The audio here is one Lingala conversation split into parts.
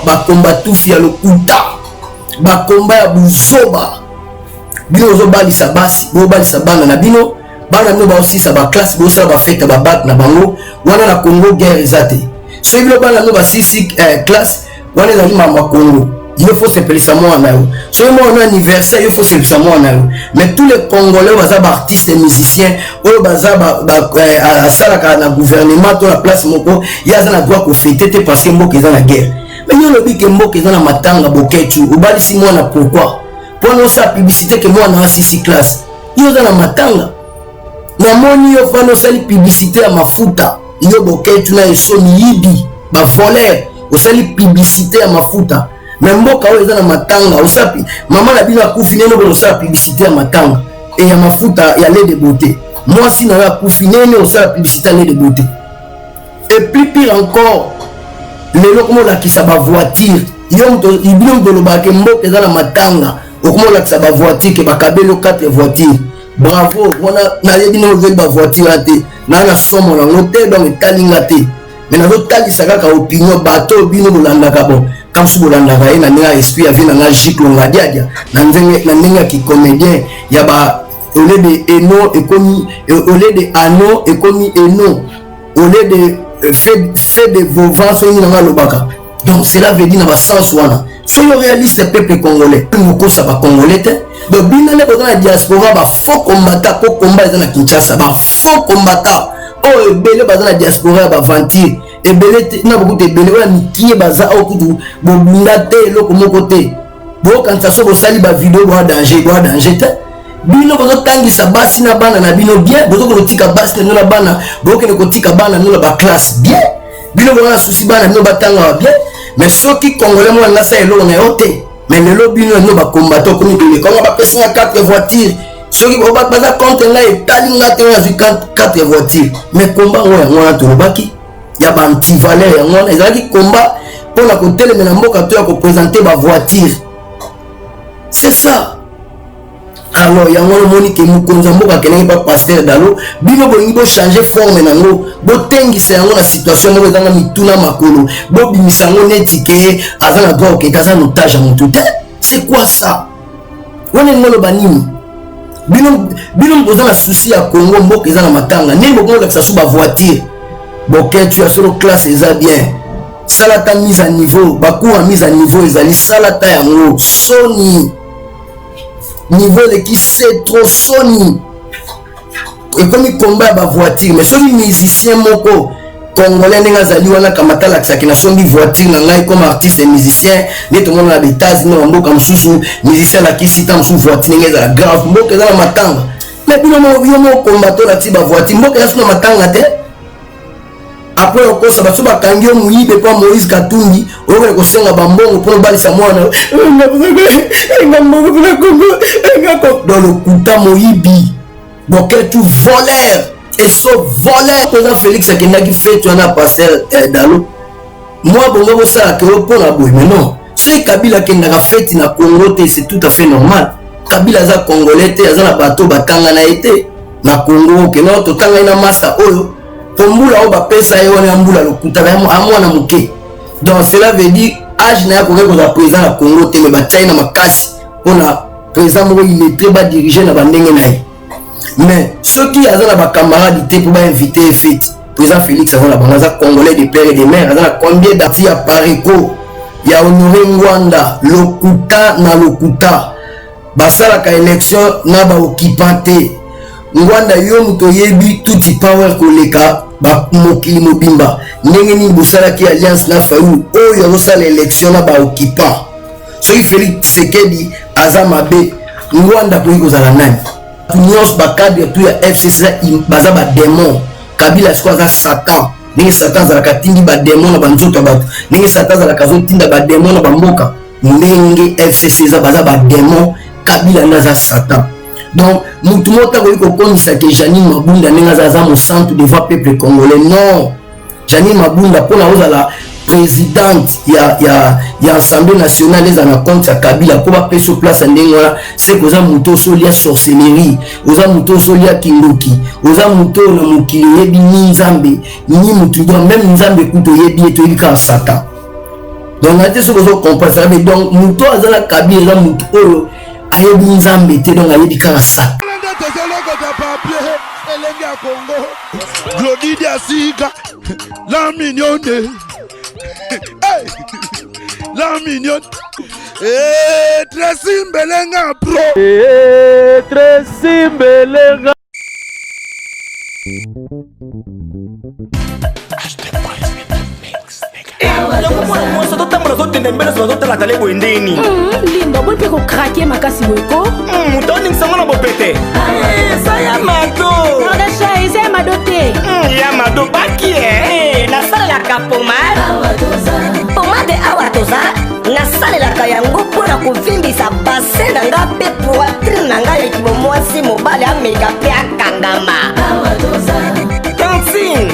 bakomba tufi ya lokuta bakomba ya buzoba bino ozobalisa basi bobalisa bana na bino bana no baosisa baklasse bosala bafete babac na bango wana na Congo guerre eza te soki bino bana no basisi classe wana ezali mama Congo il faut se pelisa mwana yo soki mwana anniversaire il faut se pelisa mwana yo mais tous les Congolais baza baartistes et musiciens oyo baza asalaka na gouvernement to na place moko ye aza na droit kofete te parce que mboka eza na guerre mais yo lobi ke mboka eza na matanga boketu obalisi mwana pourquoi mpona osala publicité ke mwana asisi classe yo oza na matanga namoni yo fana osali publicité ya mafuta yo boketu na esoni yibi bavoler osali publicité ya mafuta mais mboka oyo eza na matanga osapi mama na bino akufi nene bono osala publicité ya matanga et ya mafuta ya lait de beauté mwasi na yo akufi nene osala publicité ya lait de beauté et plus pire encore lelo komolakisa bavoiture yo bino moto olobaka mboka eza na matanga okomolakisa bavoiture ke bakabeli 4 voiture bravo wana nayebi no ozeli bavoiture ya te naa na somo nango te donc etalinga te mais nazotalisa kaka opinion bato bino bolandaka bon kamsu bolandaka ye na ndenge ya esprit ya vie na nga jiklonga diadia na ndenge ya kicomédien ya ba ole de eno ekomi ole de ano ekomi eno ole de fait de vovant soki na nga lobaka donc cela veut dire na basens wana soki réaliste peuple congolais mokosa bacongolais te donc bino nde boza na diaspora bafaux combattant po combat eza na Kinshasa bafaux combattant oyo ebele baza na diaspora ya baventure ebele na bokuta ebele oyo mikie baza oyo kutu bobunda te eloko moko te bokanisa so bosali bavideo boa danger te bino bozotangisa basi na bana na bino bien bozokende kotika basi na bino na bana bokende kotika bana bino na baklasse bien bino boza na susi bana bino batanga bien mais soki congolais mwana nasa eloko na yo te mais lelo bino no bakombato komi tole kongo bapesa 4 voitures soki baza contre nga etali nga te nazwi 4 voitures mais komba ngo yango wana tolobaki ya baantivaleur yango wana ezalaki komba mpona kotelemela mboka to ya kopresente bavoiture c'est ça alors yango omoni ke mokonzi ya mboka akendaki pa Pasteur Dalo bino bolingi bochange forme nango botengisa yango na situation moko ezanga mituna makolo bobimisa yango neti ke aza na droit okeke aza notage ya motu te c'est quoi ça wana elingi oloba nini bino boza na souci ya Congo mboka eza na matanga nini bokomolakisa so bavoiture boketu ya solo classe eza bien salata mise à niveau bacours ya mise à niveau ezali salata yango soni niveau leki c'est trop soni ekomi combat ba voiture mais soki musicien moko congolais ndenge azali wana kamata lakisaki na sombi voiture na ngai comme artiste et musicien nde tomona na betazi na mboka mosusu musicien lakisi ta mosusu voiture ndenge ezala grave mboka eza na matanga mais bino mo combatto lakisi ba voiture mboka eza na matanga te après okosa baso bakangi yo moyibe mpo Moïse Katumbi oyokele kosenga bambongo mpona obalisa mwana dans le kuta moyibi boketu voleur eso voleur toza Félix akendaki fete wana Pasteur Dalo moi bongo bosalaka yo mpona boye mais non soki Kabila akendaka fete na Congo te c'est tout à fait normal Kabila aza congolais te aza na bato batanga na ye te na Congo okeno totanga ye na master oyo tombula o bapesa ye wana mbula lokuta amwana moke donc cela veut dire age na ya koke kozala président na Congo te me batai na makasi mpona président moko illettré badirige na bandenge na ye mais soki aza na bacamarade te mpo bainvite ye fete président Félix aza na bango aza congolais de père et de mère aza na combien dati ya pareko ya Honoré Ngwanda lokuta na lokuta basalaka élection na baoccupant te Ngwanda yo moto yebi tuti power koleka mokili mobimba ndenge nini bosalaki alliance na Fayulu oyo azosala élection na baoccupant soki Félix Tshisekedi aza mabe Ngwanda koyi kozala nani nyonso bacadre tu ya FCC baza badémon Kabila siko aza Satan ndenge Satan azalaka tindi badémon na banzoto ya bato ndenge Satan azalaka azotinda badémon na bamboka ndenge FCC eza baza badémon Kabila nde aza Satan. Donc mutu mota ko kokomisa ke Janine Mabunda ndenge aza mo centre devant peuple congolais. Non, Janine Mabunda pona ozala présidente ya Assemblée nationale les ana compte ya Kabila ko ba peso place ndenge wana c'est que za muto solia sorcellerie oza muto solia kindoki oza muto na mukili yebi ni nzambe ni mutu do même nzambe kuto yebi eto yika Satan. Donc ate so bozo comprendre ça mais donc muto azala kabila muto oyo ayebi nzambe te donc ayebi kaka sa Glody Diasiga, la mignonne, la mignonne, très simbelenga pro, très simbelenga. Limba bon pe ko craquer makasi weko mutoni nsango na bopete ça ya mado na cha ese madote ya mado baki na sala la kapomade pomade awatoza na sala la kayango pona kuvimbisa bassin na nga pe poitrine na nga ya kibomwasi mobali ameka pe akangama Tantine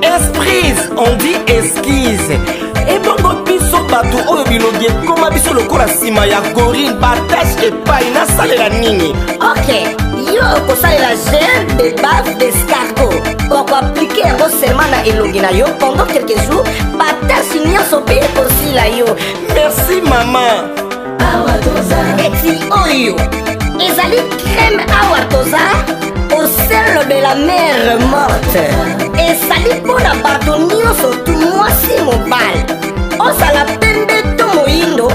esprise on dit esquisse ebongo biso bato oyo bilobi ekoma biso lokola nsima ya gorille batashe epai nasalela nini ok yo okosalela gel de base d'escargot okoaplike yango seulement na elongi na yo pendant quelques jours batashe nyonso mpe ekosila yo. merci mama. eti oyo ezali crème awatoza au sel de la mer morte ezali mpona bato nyonso tu mwasi mobali ozala pembe to moyindo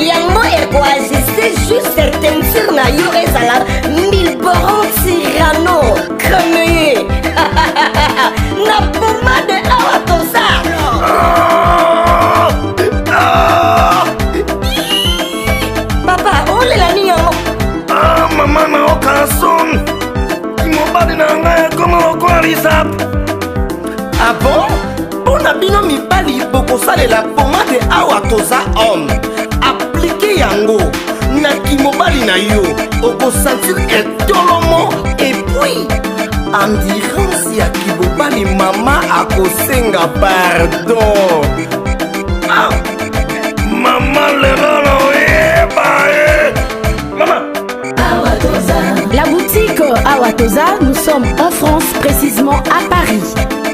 yango ekoajuste juste teinture na yo ezala milboron tirano cremeye na pomade awatoza papa olela nini yango mama na okason mobali na ngai ekoma lokola lisap. Ah bon? Mpona bino mibali bokosalela pomade awa toza homme aplike yango na kimobali na yo okosentir etolomo epuis endurance ya kibobali mama akosenga pardon. Ah, mama lelo loyeba mama. La boutique Awatoza, nous sommes en France, précisément à Paris.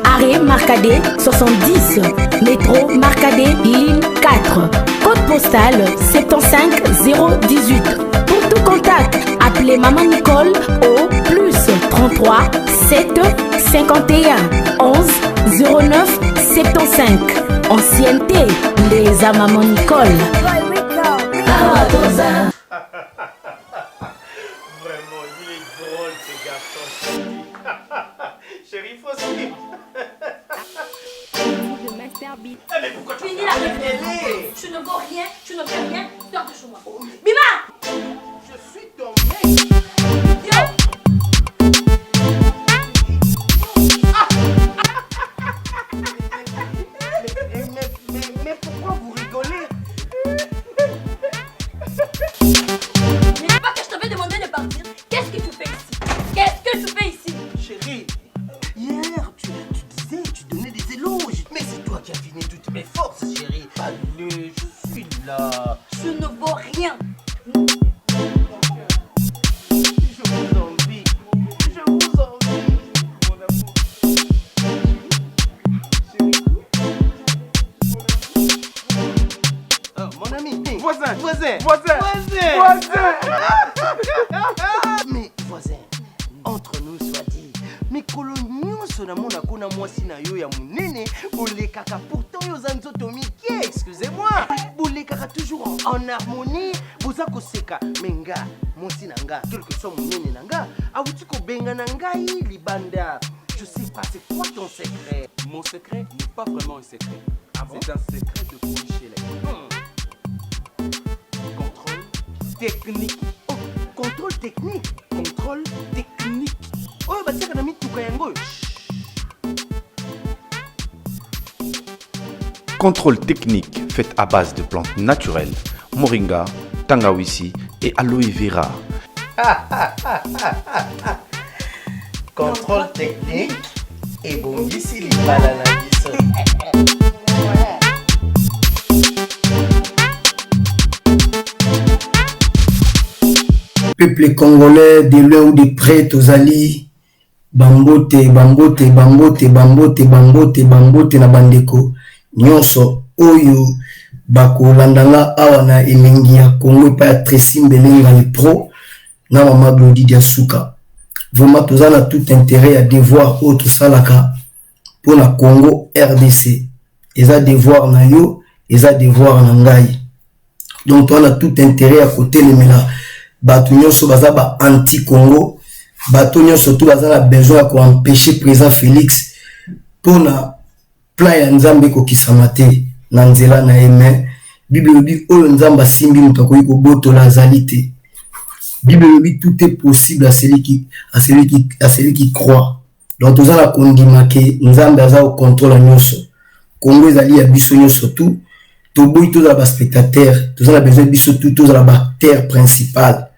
Arrêt Marcadet 70, métro Marcadet ligne 4, code postal 75018. Pour tout contact, appelez Maman Nicole au plus 33 7 51 11 09 75. Ancienneté, les à Maman Nicole. Vraiment, il est drôle ce garçon. Chérie, faut suivre. Mais pourquoi tu finis la réunion? Tu ne vaux rien, tu ne fais rien, sors de chez moi. Bima! Je suis ton mec. Yo! Mais pourquoi vous rigolez? Mais pas que je t'avais demandé de partir. Qu'est-ce que tu fais ici? Qu'est-ce que tu fais ici? Chérie, hier tu disais, tu donnais des éloges. Mais c'est toi qui as fini toutes mes forces, chérie. Allez, je suis là. Tu ne vaux rien. Je vous envie. Je vous envie. Mon amour. Chérie. Oh, mon ami. Voisin. Mais voisin, entre nous soit dit, mais coloniaux sonamona kuna mwasi na yo ya munene, bolekaka pourtant yo zanzoto mike, excusez-moi. Bolekaka toujours en harmonie, boza koseka menga, mwasi nanga, quel que soit munene nanga, awuti ko benga nanga libanda. Je sais pas, c'est quoi ton secret? Mon secret n'est pas vraiment un secret. Ah bon? C'est un secret de Pouchelek. Contrôle technique. Oh, contrôle technique. Contrôle technique. Oh, bah tiens, on a mis tout kayango. Contrôle technique fait à base de plantes naturelles, moringa, tangawizi et aloe vera. Contrôle technique et bon ici les bananes. Peuple congolais de loin ou de près, tozali bambote na bandeko nyonso oyo bako landanga awa na elengi ya Congo pa ya Tracy Mbelenga le pro na mama Glody Diasuka. Vraiment toza na tout intérêt à devoir autre salaka pour la Congo RDC. Eza devoir na yo, eza devoir na ngai. Donc on a tout intérêt à côté les mela bato nyonso baza ba anti Congo, bato nyonso tout baza na besoin ko empêcher président Félix pour na plan ya Nzambe ko kisamate na nzela na eme. Bible dit oyo Nzamba simbi mutako yiko boto la zalité. Bible dit tout est possible à celui qui croit. Donc tous la kondima ke Nzambe aza au contrôle nyonso. Congo ezali ya biso nyonso tout. Toboy tous la spectateur, tous la besoin biso tout, tous la terre principale.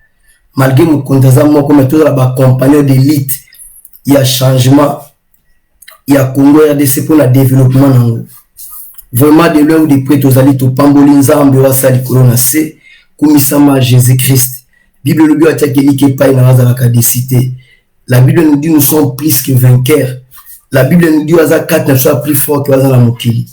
Malgré mon kontaza moko mais tous la compagnon d'élite, il y a changement. Il y a Congo RDC pour le développement nango. Vraiment de l'heure ou de près tous ali to pamboli Nzambe wa sali corona c kumisama Jésus-Christ. Bible le bio atakeli ke pa ina za la cité. La Bible nous dit nous sommes plus que vainqueurs. La Bible nous dit waza 4 ne soit plus fort que waza la mokili.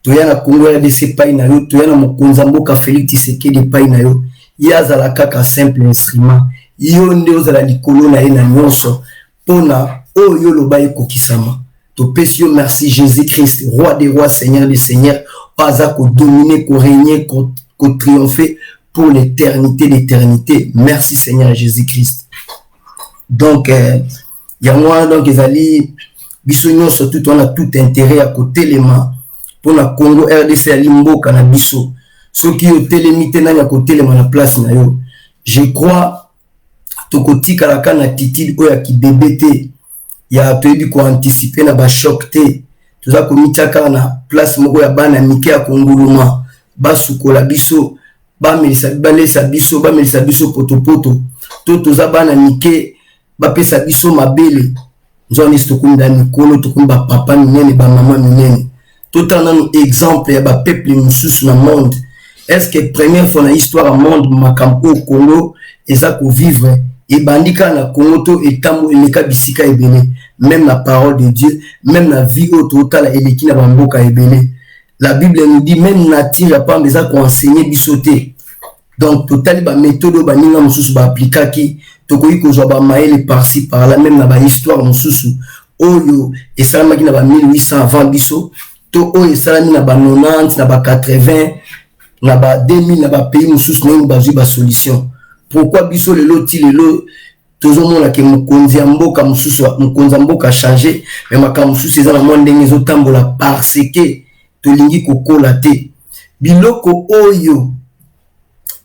Toya na Congo RDC pa ina yo, toya na mokonza mboka Félix Tshisekedi pa ina yo. Yaza la kaka simple instrument. Yo nde ozala likolo na ye na nyonso pona oyo loba ekokisama. Topesi yo merci Jésus-Christ, roi des rois, seigneur des seigneurs, pas à dominer, qu'on régner, qu'on triompher pour l'éternité d'éternité. Merci Seigneur Jésus-Christ. Donc y a moi donc ezali biso surtout on a tout intérêt à côté les mains pour la Congo RDC ali mboka na biso. Ceux qui ont télémité na côté les mains la place na yo. Je crois tokoti kalaka na titili oya ki bébé ya toyebi ko anticiper na ba choc te toza komitaka na place moko ya bana mike ya konguluma basukola biso balesa biso potopoto to toza bana mike bapesa biso mabele nzoni stokunda mikolo tokumba papa minene ba mama minene totana no exemple ya ba peuple mususu na monde. Est-ce que première fois na histoire monde makambo au Congo eza ko vivre et bandika na Congo to etambo eleka bisika ebele, même la parole de Dieu, même la vie au total eleki na bamboka ebele. La Bible nous dit même nature pas besoin qu'on enseigne bisoté. Donc total ba méthode ba ninga mususu ba appliquer to koyi ko zo ba maele par-ci par là, même na ba histoire mususu oyo esalama ki na ba 1800 avant biso to oyo esalami na ba 90 na ba 80 na ba 2000 na ba pays mususu na bazui ba solution. Pourquoi biso lelo ti lelo tozomona ke mokonzi ya mboka mususu mokonzi mboka changer mais makambo mususu eza na ndenge ezotambola parce que tolingi kokola te biloko oyo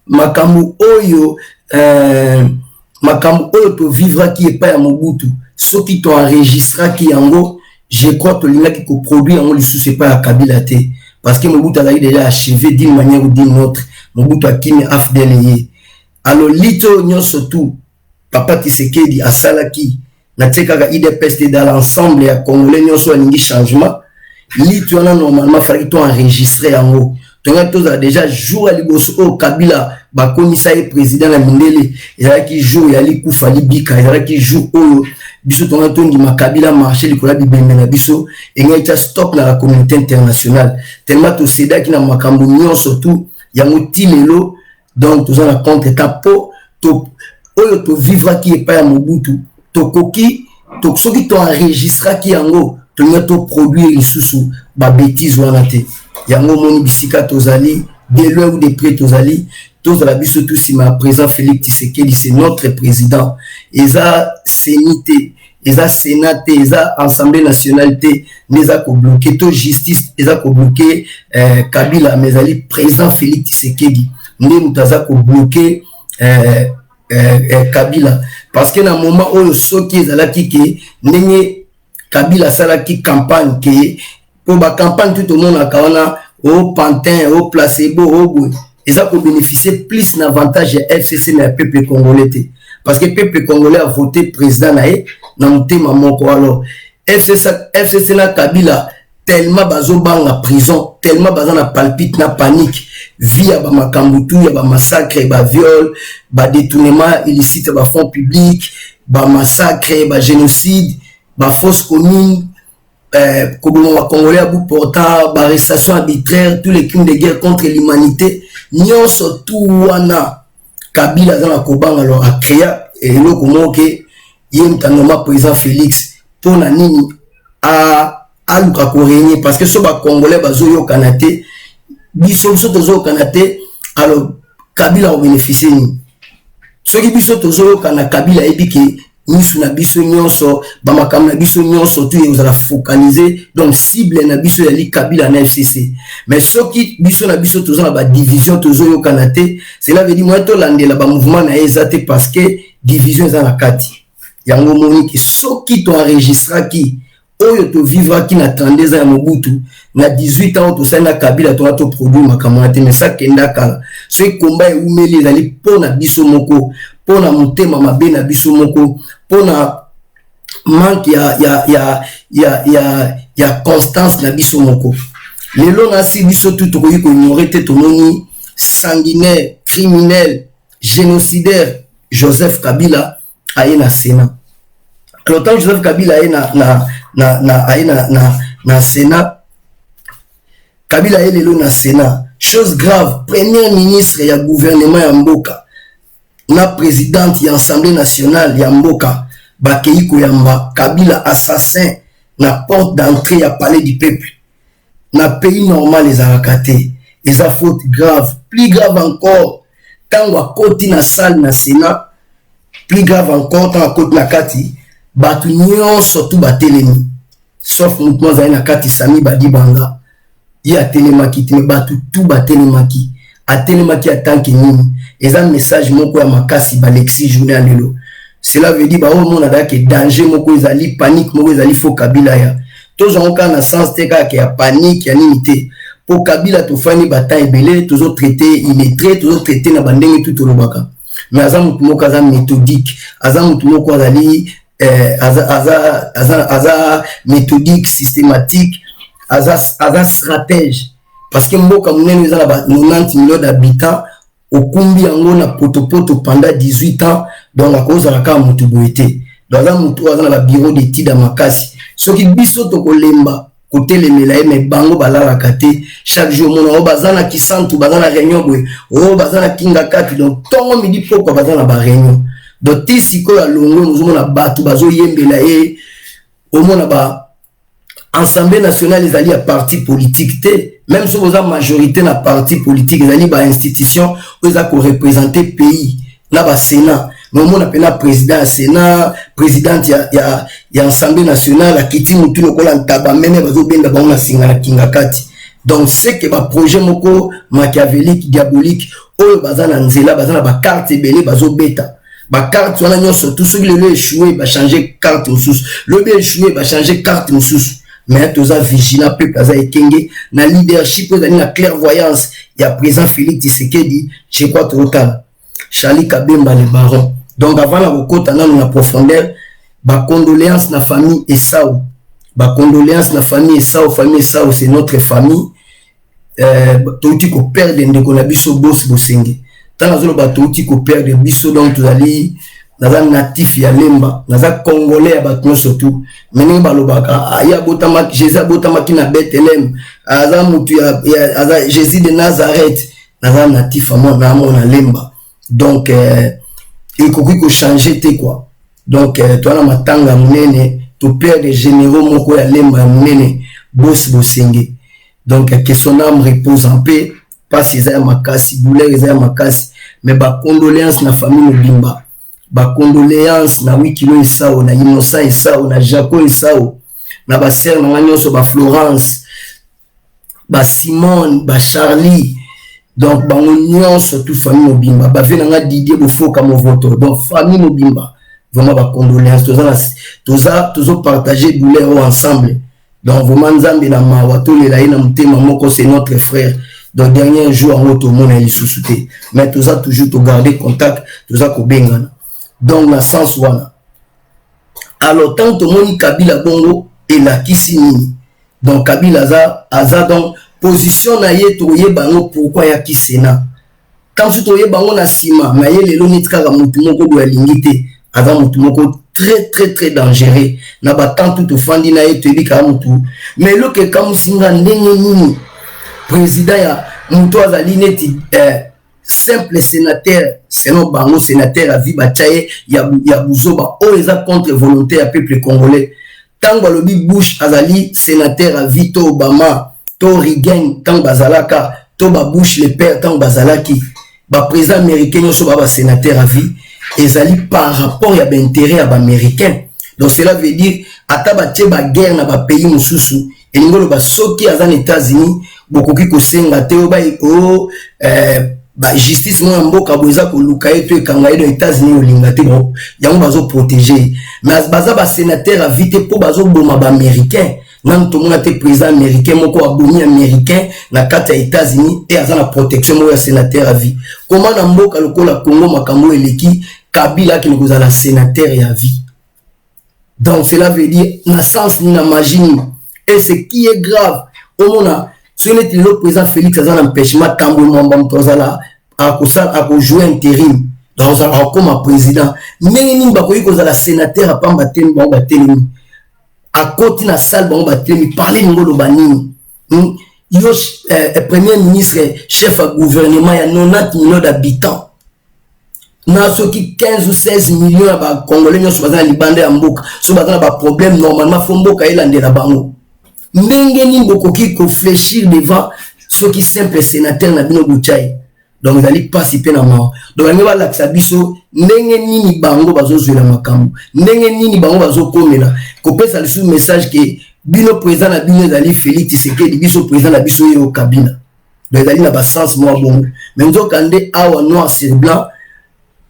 makambo oyo to vivra qui est pas ya Mobutu soki to enregistra ki yango je crois tolinga ki ko produire yango lisusu pas ya Kabila te parce que Mobutu a déjà achevé d'une manière ou d'une autre. Mobutu akini afdele. Alors lito nyonso tout papa Tshisekedi asalaki na teka IDPS dans l'ensemble ya Congolais nyonso alingi changement lito na normalement fallait to enregistrer yango. Donc tous a déjà jour à liboso au Kabila ba komisa e président la Mindele et qui joue ya likufa libika et qui joue au biso tonga tondi makabila marché likola bibembe na biso et ngata stop na la communauté internationale tellement to seda ki na makambo nyonso tout ya motilelo. Donc tous en compte tapo to oyo to vivre qui est pas à Mobutu to koki to soki to enregistrer qui yango to ngato produire lisusu ba bêtise wana te yango moni bisika tozali de l'heure ou de près tozali tous la biso tout si ma présent Félix Tshisekedi c'est notre président eza sénité eza sénat eza assemblée nationale te neza ko bloquer to justice eza ko bloquer Kabila mais ali président Félix Tshisekedi nde mutaza ko bloquer Kabila parce que na moment oyo soki ezalaki ke ndenge Kabila salaki campagne ke pour ba campagne tout le monde akaona au pantin au placebo au bout eza ko bénéficier plus d'avantage FCC na peuple congolais te parce que peuple congolais a voté président nae na mutema moko. Alors FCC na Kabila tellement bazo banga prison tellement bazo na palpite na panique via ba makambutu ya ba massacre ba viol ba détournement illicite ba fonds publics ba massacre ba génocide ba fausse commune comme on Congolais à bout portant, arrestation arbitraire, tous les crimes de guerre contre l'humanité, nyon surtout wana Kabila dans la Kobanga alors a créé et le comment que yem tanoma président Félix pour na nini à luka korenye parce que so ba Congolais bazo yo kanate biso so tozo kanate alors Kabila a bénéficié ni ceux qui biso tozo yo kana Kabila ebiki misu na biso nyonso bamakam na biso nyonso tout et vous allez focaliser donc cible na biso ya li Kabila na FCC mais ceux qui biso na biso tozo na ba division tozo yo kanate cela veut dire moi to landela ba mouvement na ezate parce que division za na kati yango moniki ceux qui to enregistra qui oyo to vivra qui na 32 ans ya Mobutu na 18 ans to sa na Kabila to to produit makamate mais ça kenda kala ce combat umeli ezali pona biso moko pona mutema mabe na biso moko pona manque ya constance na biso moko lelo na si biso tout to ko ignorer te tomoni sanguinaire criminel génocidaire Joseph Kabila aye na Sénat alors tant Joseph Kabila aye na Sénat Kabila aye lelo na Sénat chose grave premier ministre ya gouvernement ya mboka na présidente ya Assemblée nationale ya mboka bakei koyamba Kabila assassin na porte d'entrée ya palais du peuple na pays normal les arakaté et ça faute grave plus grave encore tango akoti na salle na Sénat plus grave encore tango akoti na kati batu nyonso tout batelemi sauf mouvement za na kati Sami Badibanga ya telemaki te batu tout batelemaki atelemaki atanke nini et un message moko ya makasi balexi journée lelo cela veut dire ba o mona da ke danger moko ezali panique moko ezali fo Kabila ya tous en cas na sens te ka ke ya panique ya nini pour Kabila to fani bataille belé tous autres traités illettré tous autres traités na bandenge tout lobaka mais azam moko azam méthodique azam moko azali aza méthodique systématique aza stratège parce que mboka munene za na 90 millions d'habitants okumbi yango na potopoto pendant 18 ans donc à cause de la carte mutubuité dans la mutu dans la bureau d'études à makasi ce qui biso to kolemba côté les melaye mais bango balala kate chaque jour mon bazana ki santu bazana réunion boy o bazana kinga kati donc tongo midi pourquoi bazana ba réunion donc tisiko ya longo nous na batu bazo yembela e au mona ba Assemblée nationale les alliés à parti politique même si vous avez majorité dans parti politique les alliés à institution vous avez représenter pays là bas Sénat mais on appelle la président Sénat présidente ya Assemblée nationale à kiti mutu lokola ntaba mene bazo benda ba na singa kinga kati donc c'est que ba projet moko machiavélique diabolique oyo bazana nzela bazana ba carte belé bazo beta ba carte wana nyonso tout ce qui le échoué ba changer carte sous le bien échoué ba changer carte sous mais tous a vigilant peuple aza ekenge na leadership na clairvoyance ya président Félix Tshisekedi je crois total Charlie Kabemba le baron donc avant la kokota na profondeur ba condoléances na famille Esau ba condoléances na famille Esau c'est notre famille touti ko perdre ndeko na biso boss bosenge tana zolo ba touti ko perdre biso donc tozali naza natif ya lemba naza congolais ya bato surtout meni balobaka aya botama Jésus botama ki na Bethlehem aza mutu ya aza Jésus de Nazareth naza natif moi na lemba donc il faut changer te quoi donc toi na matanga munene to père de généraux moko ya lemba munene boss bosenge donc que son âme repose en paix pas si ça makasi douleur ça makasi mais ba condoléances na famille mobimba ba condoléances na Wikilo Esau na Innocent Esau na Jaco Esau na ba sœur na nyonso ba Florence ba Simone ba Charlie donc ba nyonso tout famille mobimba ba ve na Didier Bofoka mo voto donc famille mobimba vraiment ba condoléances tous partager douleur ensemble donc vraiment nzambe na mawa to le laina mutema moko c'est notre frère donc dernier jour en auto mon ali sous-souté mais tous toujours to garder contact tous ko bengana donc la sens wana alors tant tout monde Kabila bongo et la kisini donc Kabila aza donc position na ye to ye bango pourquoi ya kisena quand tu to ye bango na sima na ye lelo nitka mutu moko do lingité avant mutu moko très très très dangereux na battant tout ofandi na ye toyebi kaka mutu mais loke ekamusinga ndenge nini président ya mutu azali neti simple sénateur selon bango sénateur à vie bataille ya buzoba o eza contre volonté ya peuple congolais tant balobi Bush azali sénateur à vie to Obama to Reagan tant bazalaka to ba Bush le père tant bazalaki ba président américain nyonso ba sénateur à vie ezali par rapport ya intérêt à ba américain donc cela veut dire ata ba tie ba guerre na ba pays mususu elingolo ba soki azan États-Unis bokoki ko senga te o ba ba justice mo mboka boza ko luka eto ekanga edo États-Unis olinga te bo yango bazo protéger mais baza ba sénateur à vie te po bazo boma ba américain nan to mona te président américain moko abomi américain na kata ya États-Unis et azana protection mo ya sénateur à vie comment na mboka lokola Congo makambo eleki Kabila qui nous a la sénateur à vie donc cela veut dire na sens ni na magie et ce qui est grave au mona si on est le président Félix azana empêchement tambo mwamba mtozala a jouer intérim donc ça comme président mais ni ba koyi kozala sénateur a pamba tembo ba telemi à côté na salle ba telemi parler ngolo banini yo premier ministre chef à gouvernement ya 90 millions d'habitants na soki 15 ou 16 millions ba congolais nyonso bazana libande ya mboka so bazana ba problème normalement fo mboka elandela bango ndenge ni bokoki ko fléchir devant ceux qui simple sénateur na bino buchai donc ils allaient participer na mort donc ngeba la biso ndenge nini bango bazozwela makambo ndenge nini bango bazokomela ko pesa le message que bino président na bino ezali Félix Tshisekedi biso président na biso yo Kabila donc ezali na ba sens moi bon mais nzokande awa noir sur blanc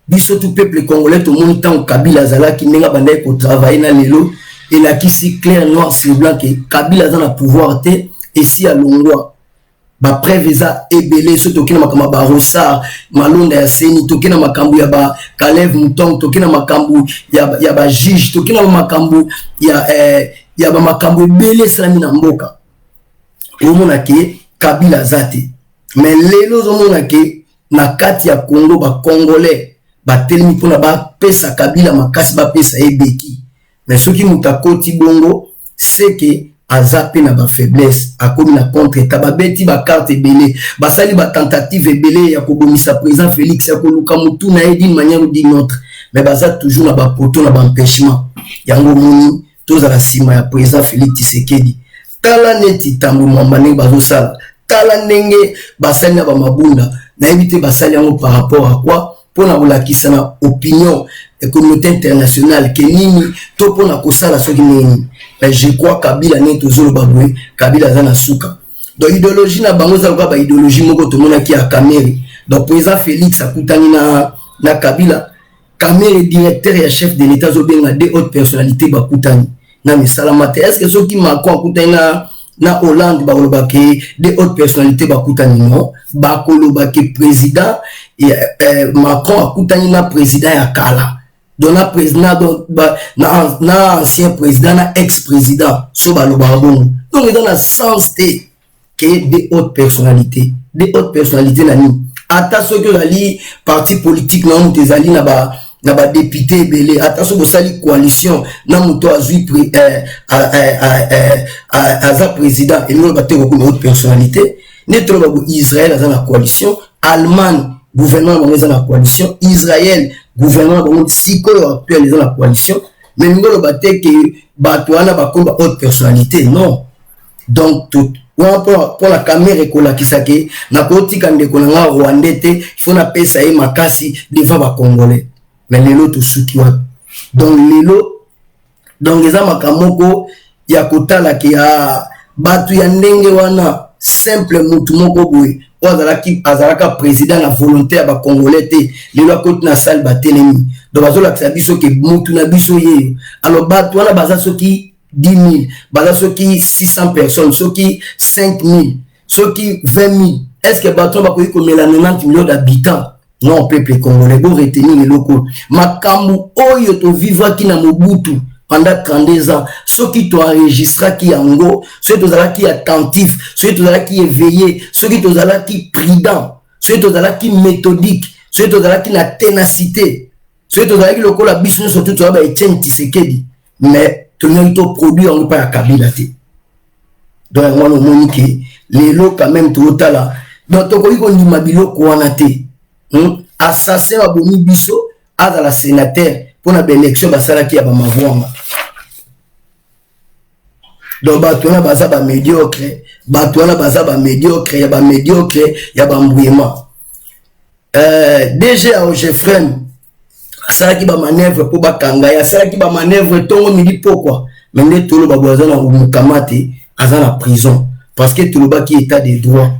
biso tout peuple congolais tout monde temps Kabila azalaki ndenge bandai ko travailler na lelo et là qui si clair noir sur blanc que Kabila dans la pouvoir te et si à Longwa ba preveza ebele so tokina makamba ba Rosa malonda ya seni tokina makambu ya ba Kalev Mutong tokina makambu ya ba juge tokina makambu ya ba makambu ebele sami na mboka omona ke Kabila zate mais lelo zomona ke na kati ya Congo ba congolais ba telemi pona ba pesa Kabila makasi ba pesa ebeki mais ce qui mutakoti bongo c'est que azape na ba faiblesse akomi na contre tababeti ba carte belé basali ba tentative belé ya kobomisa président Félix ya koluka mutu na d'une manière ou d'une autre mais baza toujours na ba poto na ba empêchement yango moni toza la sima ya président Félix Tshisekedi tala neti tambo mwambane bazo sala tala ndenge basali na ba mabunda na éviter basali yango par rapport à quoi pour na bolakisa na opinion et communauté internationale que nini to pona kosala soki nini mais je crois Kabila ne toujours babwe Kabila zana suka donc idéologie na bango za ba idéologie moko to mona ki a Kamere donc président Félix akutani na Kabila Kamere directeur et chef de l'état zo benga des hautes personnalités bakutani na misalamate est-ce que soki Macron akutani na Hollande ba olobake des hautes personnalités bakutani non ba kolobake président et Macron akutani na président ya kala donc na président na ancien président na ex-président so baloba bongo donc dans le sens que des hautes personnalités na ni ata soki ali parti politique na mutu ezali na ba député belé ata so bosali coalition na mutu azui aza président et nous battre comme haute personnalité netro ba Israël aza na coalition Allemagne gouvernement dans la coalition Israël gouvernement dans sikoyo actuel dans la coalition mais ngolo batte que batwana ba komba haute personnalité non donc tout pour la caméra ekola kisake na kotika ndeko na Rwandais te il faut na pesa e makasi devant ba congolais mais lelo to suki wa donc lelo donc eza makamoko ya kotala ke ya batu ya ndenge wana simple mutu moko boye azalaka président la volonté ba congolais te lelo akoti na salle batelemi donc bazola ka biso ke mutu na biso ye alors batu wana baza soki 10 000 baza soki 600 personnes soki 5 000 soki 20 000 est-ce que batu ba koyi komela 90 millions d'habitants non peuple congolais bo retenir les locaux makambu oyo to vivre ki na Mobutu pendant 32 ans ceux qui t'ont enregistré qui yango ceux qui attentif ceux qui éveillé ceux qui prudent ceux qui méthodique ceux qui la ténacité soki tozalaki lokola biso nyonso tu toza baetienne Tshisekedi mais tolingaki toproduire yango mpa ya Kabila te. Donc yango wana omoni ke lelo quand même totala donc tokoki kondima biloko wana te. Assassin abomi biso azala sénateur mpona baélection basalaki ya bamavwanga. Donc bato wana baza bamédiocre, bato wana baza bamédiocre, ya bamédiocre, ya bambuyema. DG ya Ogefrem asalaki bamanèvre mpo bakanga ye, asalaki bamanèvre ntongo midi pokwa, mais nde toloba aza na mokama te, aza na prison parce que tolobaki état de droit.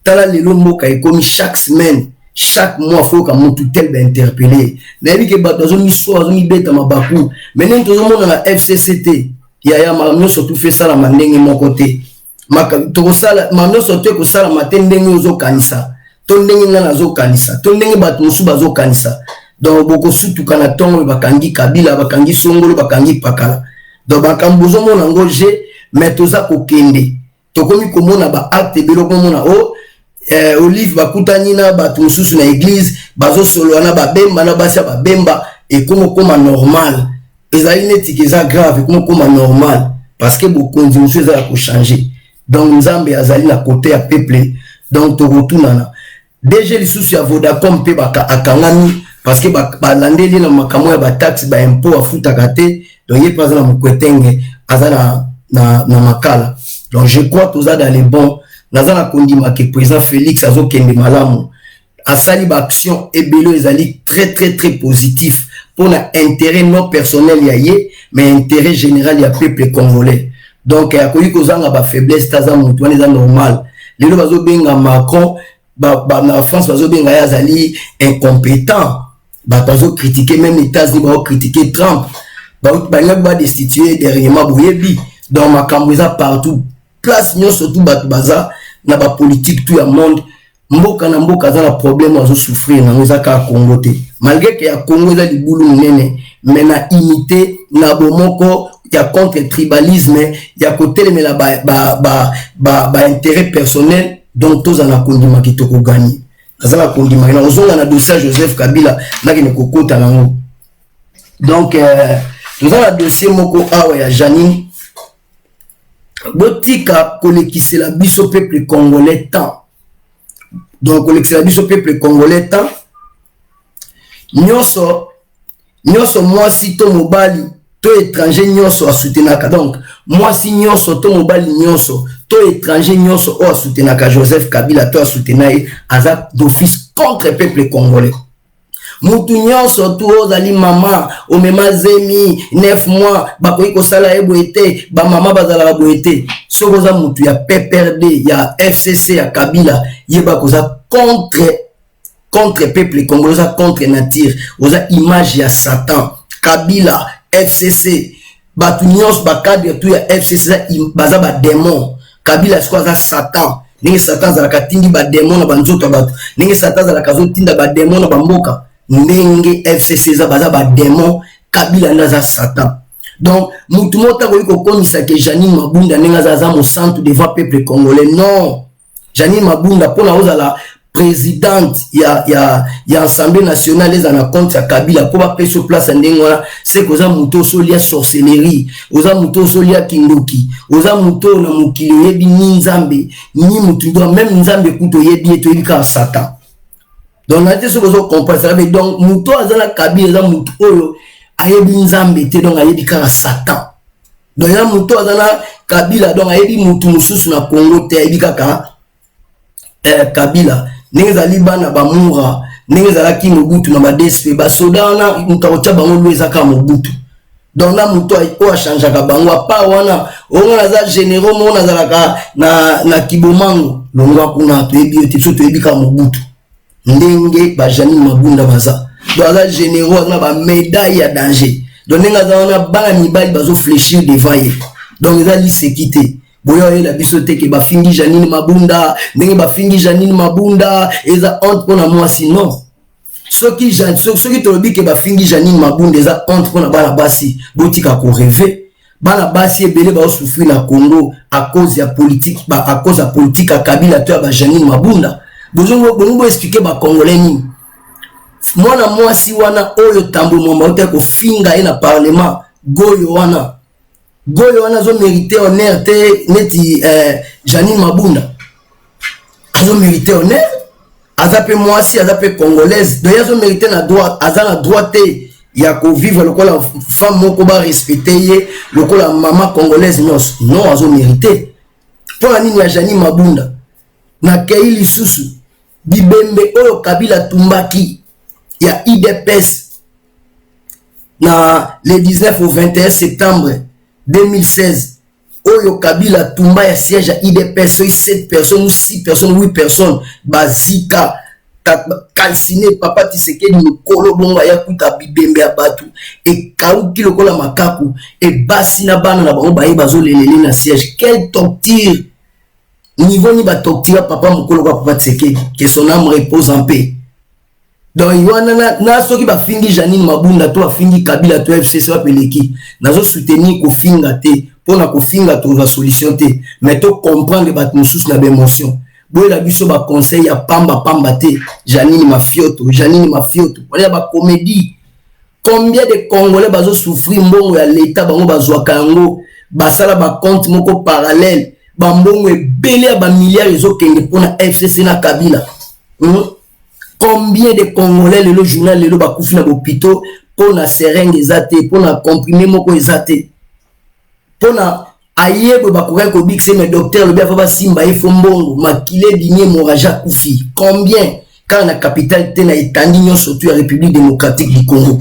Tala lelo mboka ekomi chaque semaine, chaque mois faut que mutu tel ba interpeller. Nayebi ke bato azomiso azomibeta mabaku, mais nde tozomona na FCCT ya mamno surtout fait ça la mandenge moko te. Tokosala mamno surtout kosala matin ndenge ozokanisa. To ndenge ngana zokanisa, to ndenge bato mosusu bazokanisa. Donc boko sutuka na tongo bakangi Kabila, bakangi Songolo, bakangi Pakala. Donc bakambozo mona ngoje mais toza kokende. Tokomi komona ba acte biloko mona o Olive bakutani na bato mosusu na église bazo solo na babemba na basa babemba et koma normal. Ezali neti keza grave koma normal parce que bokonzi mosusu ezala ko changer. Donc Nzambe azali na côté ya peuple. Donc tokotunana. DG lisusu ya Vodacom pe baka akangami parce que balandeli na makamo ya ba taxe ba impôt afutaka te. Donc ye pas na mokwetenge azala na makala. Donc je crois toza dans les bons. Nazana kondima que président Félix azo kende malamu. Asali ba action ebelo ezali très positif pour l'intérêt non personnel yaye mais intérêt général ya peuple congolais. Donc akoyi kozanga ba faiblesse taza mutu wana normal. Lelo bazo benga Macron na France bazo benga yazali incompétent. Bazo critiquer même les États-Unis bazo critiquer Trump. Ba destituer dernièrement Boyebi. Donc makambo eza partout. Place nyo surtout baza na ba politique tout ya monde mboka na mboka za na problème azo souffrir na ngoza ka Congo te malgré que ya Congo za libulu munene mais na imité na bomoko ya contre tribalisme ya kotelemela ba intérêt personnel donc toza na kondima kitoko gagner azala kondima na ozonga na dossier Joseph Kabila na kine kokota nango donc toza na dossier moko awa ya Janine botika kolekisela biso peuple congolais tant. Donc kolekisela biso peuple congolais tant. Nyonso moi si to mobali to étranger nyonso a soutenaka. Donc moi si nyonso to mobali nyonso to étranger nyonso o a soutenaka Joseph Kabila to a soutenaye aza d'office contre peuple congolais. Mutu nyonso tu ozali mama omema zemi 9 mois bakoyi kosala eboete ba mama bazala boete soko za mutu ya PPRD ya FCC ya Kabila yeba koza contre peuple congolais contre nature oza image ya Satan Kabila FCC batu nyonso ba cadre tu ya FCC baza ba démon Kabila siko za Satan ningi Satan za katindi ba démon na banzoto batu ningi Satan za kazotinda ba démon na bamboka ndenge FCC za baza ba démon Kabila ndaza Satan. Donc mutu mota ko kokomisa ke Janine Mabunda ndenge za mo centre devant peuple congolais. Non, Janine Mabunda pona ozala présidente ya Assemblée nationale les ana compte ya Kabila po ba peso place ndenge wana c'est que za muto solia sorcellerie oza muto solia kindoki oza muto na mukili yebi ni Nzambe ni mutu do même Nzambe kuto yebi eto yika Satan. Donc on a dit ce que vous comprenez. Donc muto azala Kabila muto oyo ayebi Nzambe te donc ayebi ka Satan. Donc ya muto azala Kabila donc ayebi mutu mususu na Congo te ayebi ka Kabila. Ninge zali bana bamura, ninge zala ki Mobutu na ba DSP ba soda na mutaocha bango lweza ka Mobutu. Donc na muto o a changer ka bango pa wana onga za généraux mona zala ka na Kibomango. Longwa kuna to yebi te so to yebi ka Mobutu. Ndenge ba Janine Mabunda baza doza généraux na ba médaille ya danger donc nga za na bana mibali bazo fléchir devant ye donc za lisekité boyo ye la biso te ke ba fingi Janine Mabunda ndenge ba fingi Janine Mabunda eza honte pona moi sinon soki to lobi ke ba fingi Janine Mabunda eza honte pona bana basi botika ko rêver bana basi ebele ba souffrir na Congo à cause ya politique à cause ya politique à Kabila to ba Janine Mabunda. Bonjour expliquer ba Congolais ni mwana mwasi wana oyo tambo mwamba ote ko finga ina parlement goyo wana zo mérité honneur te neti Janine Mabunda azo mérité honneur azape mwasi azape congolaise donc azo mérité na droit azana droit te ya ko vivre lokola femme moko ba respecter ye lokola maman congolaise non azo mérité pour nini ya Janine Mabunda na keili susu bibembe oyo Kabila tumbaki ya IDPS na le 19 au 21 septembre 2016 oyo Kabila tumba ya siège à IDPS 7 personnes ou 6 personnes 8 personnes bazika calciné papa Tshisekedi mukolo bonga ya kuta bibembe ya batu e kauki lokola makaku e basi na bana na bango baye bazolelele na siège. Quel torture niveau ni ba torture papa mukolo kwa papa Tshisekedi, que son âme repose en paix. Donc ywana na soki ba fingi Janine Mabunda to afingi Kabila to FCC wa peleki nazo soutenir ko finga te pona ko finga to va solution te mais to comprendre ba mususu na émotion boye la biso ba conseil ya pamba te Janine Mafioto wala ba comédie. Combien de Congolais bazo souffrir mbongo ya l'état bango bazwaka yango basala ba compte moko parallèle ba mbongo ebele ba milliards ezokenge pona FCC na Kabila. Combien de Congolais le journal le bakufi na hôpital pour na seringue ezate pour na comprimé moko ezate pour na ayebo bakoué ko bixé mais docteur le bien fa simba ifo mbongo makile binye moraja kufi. Combien quand la capitale te na etandi surtout la République démocratique du Congo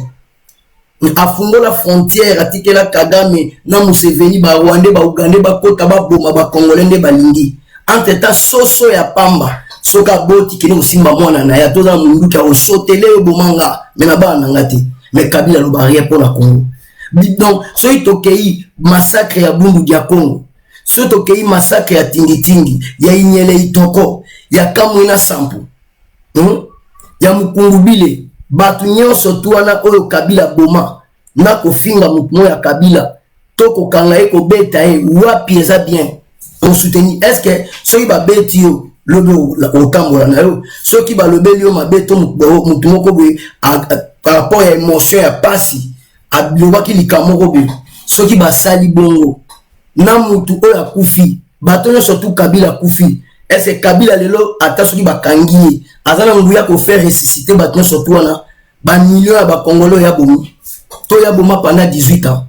afungo la frontière atikela Kagame na Museveni ba Rwanda ba Uganda ba kota ba boma ba Congolais nde balingi entre temps soso ya pamba soka boti kene musimba mwana na ya toza mundu ka osotele bomanga mena bana ngati mais Kabila lo barrière pour la Congo. Donc so itokei massacre ya Bundu dia Congo, so itokei massacre ya Tingi ya Inyele Itoko ya Kamwina Sampu ya Mukungubile batu nyonso tuana oyo Kabila boma na kofinga mutumo ya Kabila toko kanga eko beta wapi eza bien on soutenir. Est-ce que so iba beti yo lobo otambola na yo soki ba lobeli yo mabeto mutu moko boye par rapport à émotion ya pasi abilobaki likamoko boye soki basali bongo na mutu oyo akufi bato surtout Kabila akufi. Est-ce que Kabila lelo ata soki bakangi azana nguya ko faire ressusciter bato surtout wana ba millions ba Congolais ya bomi to ya boma pendant 18 ans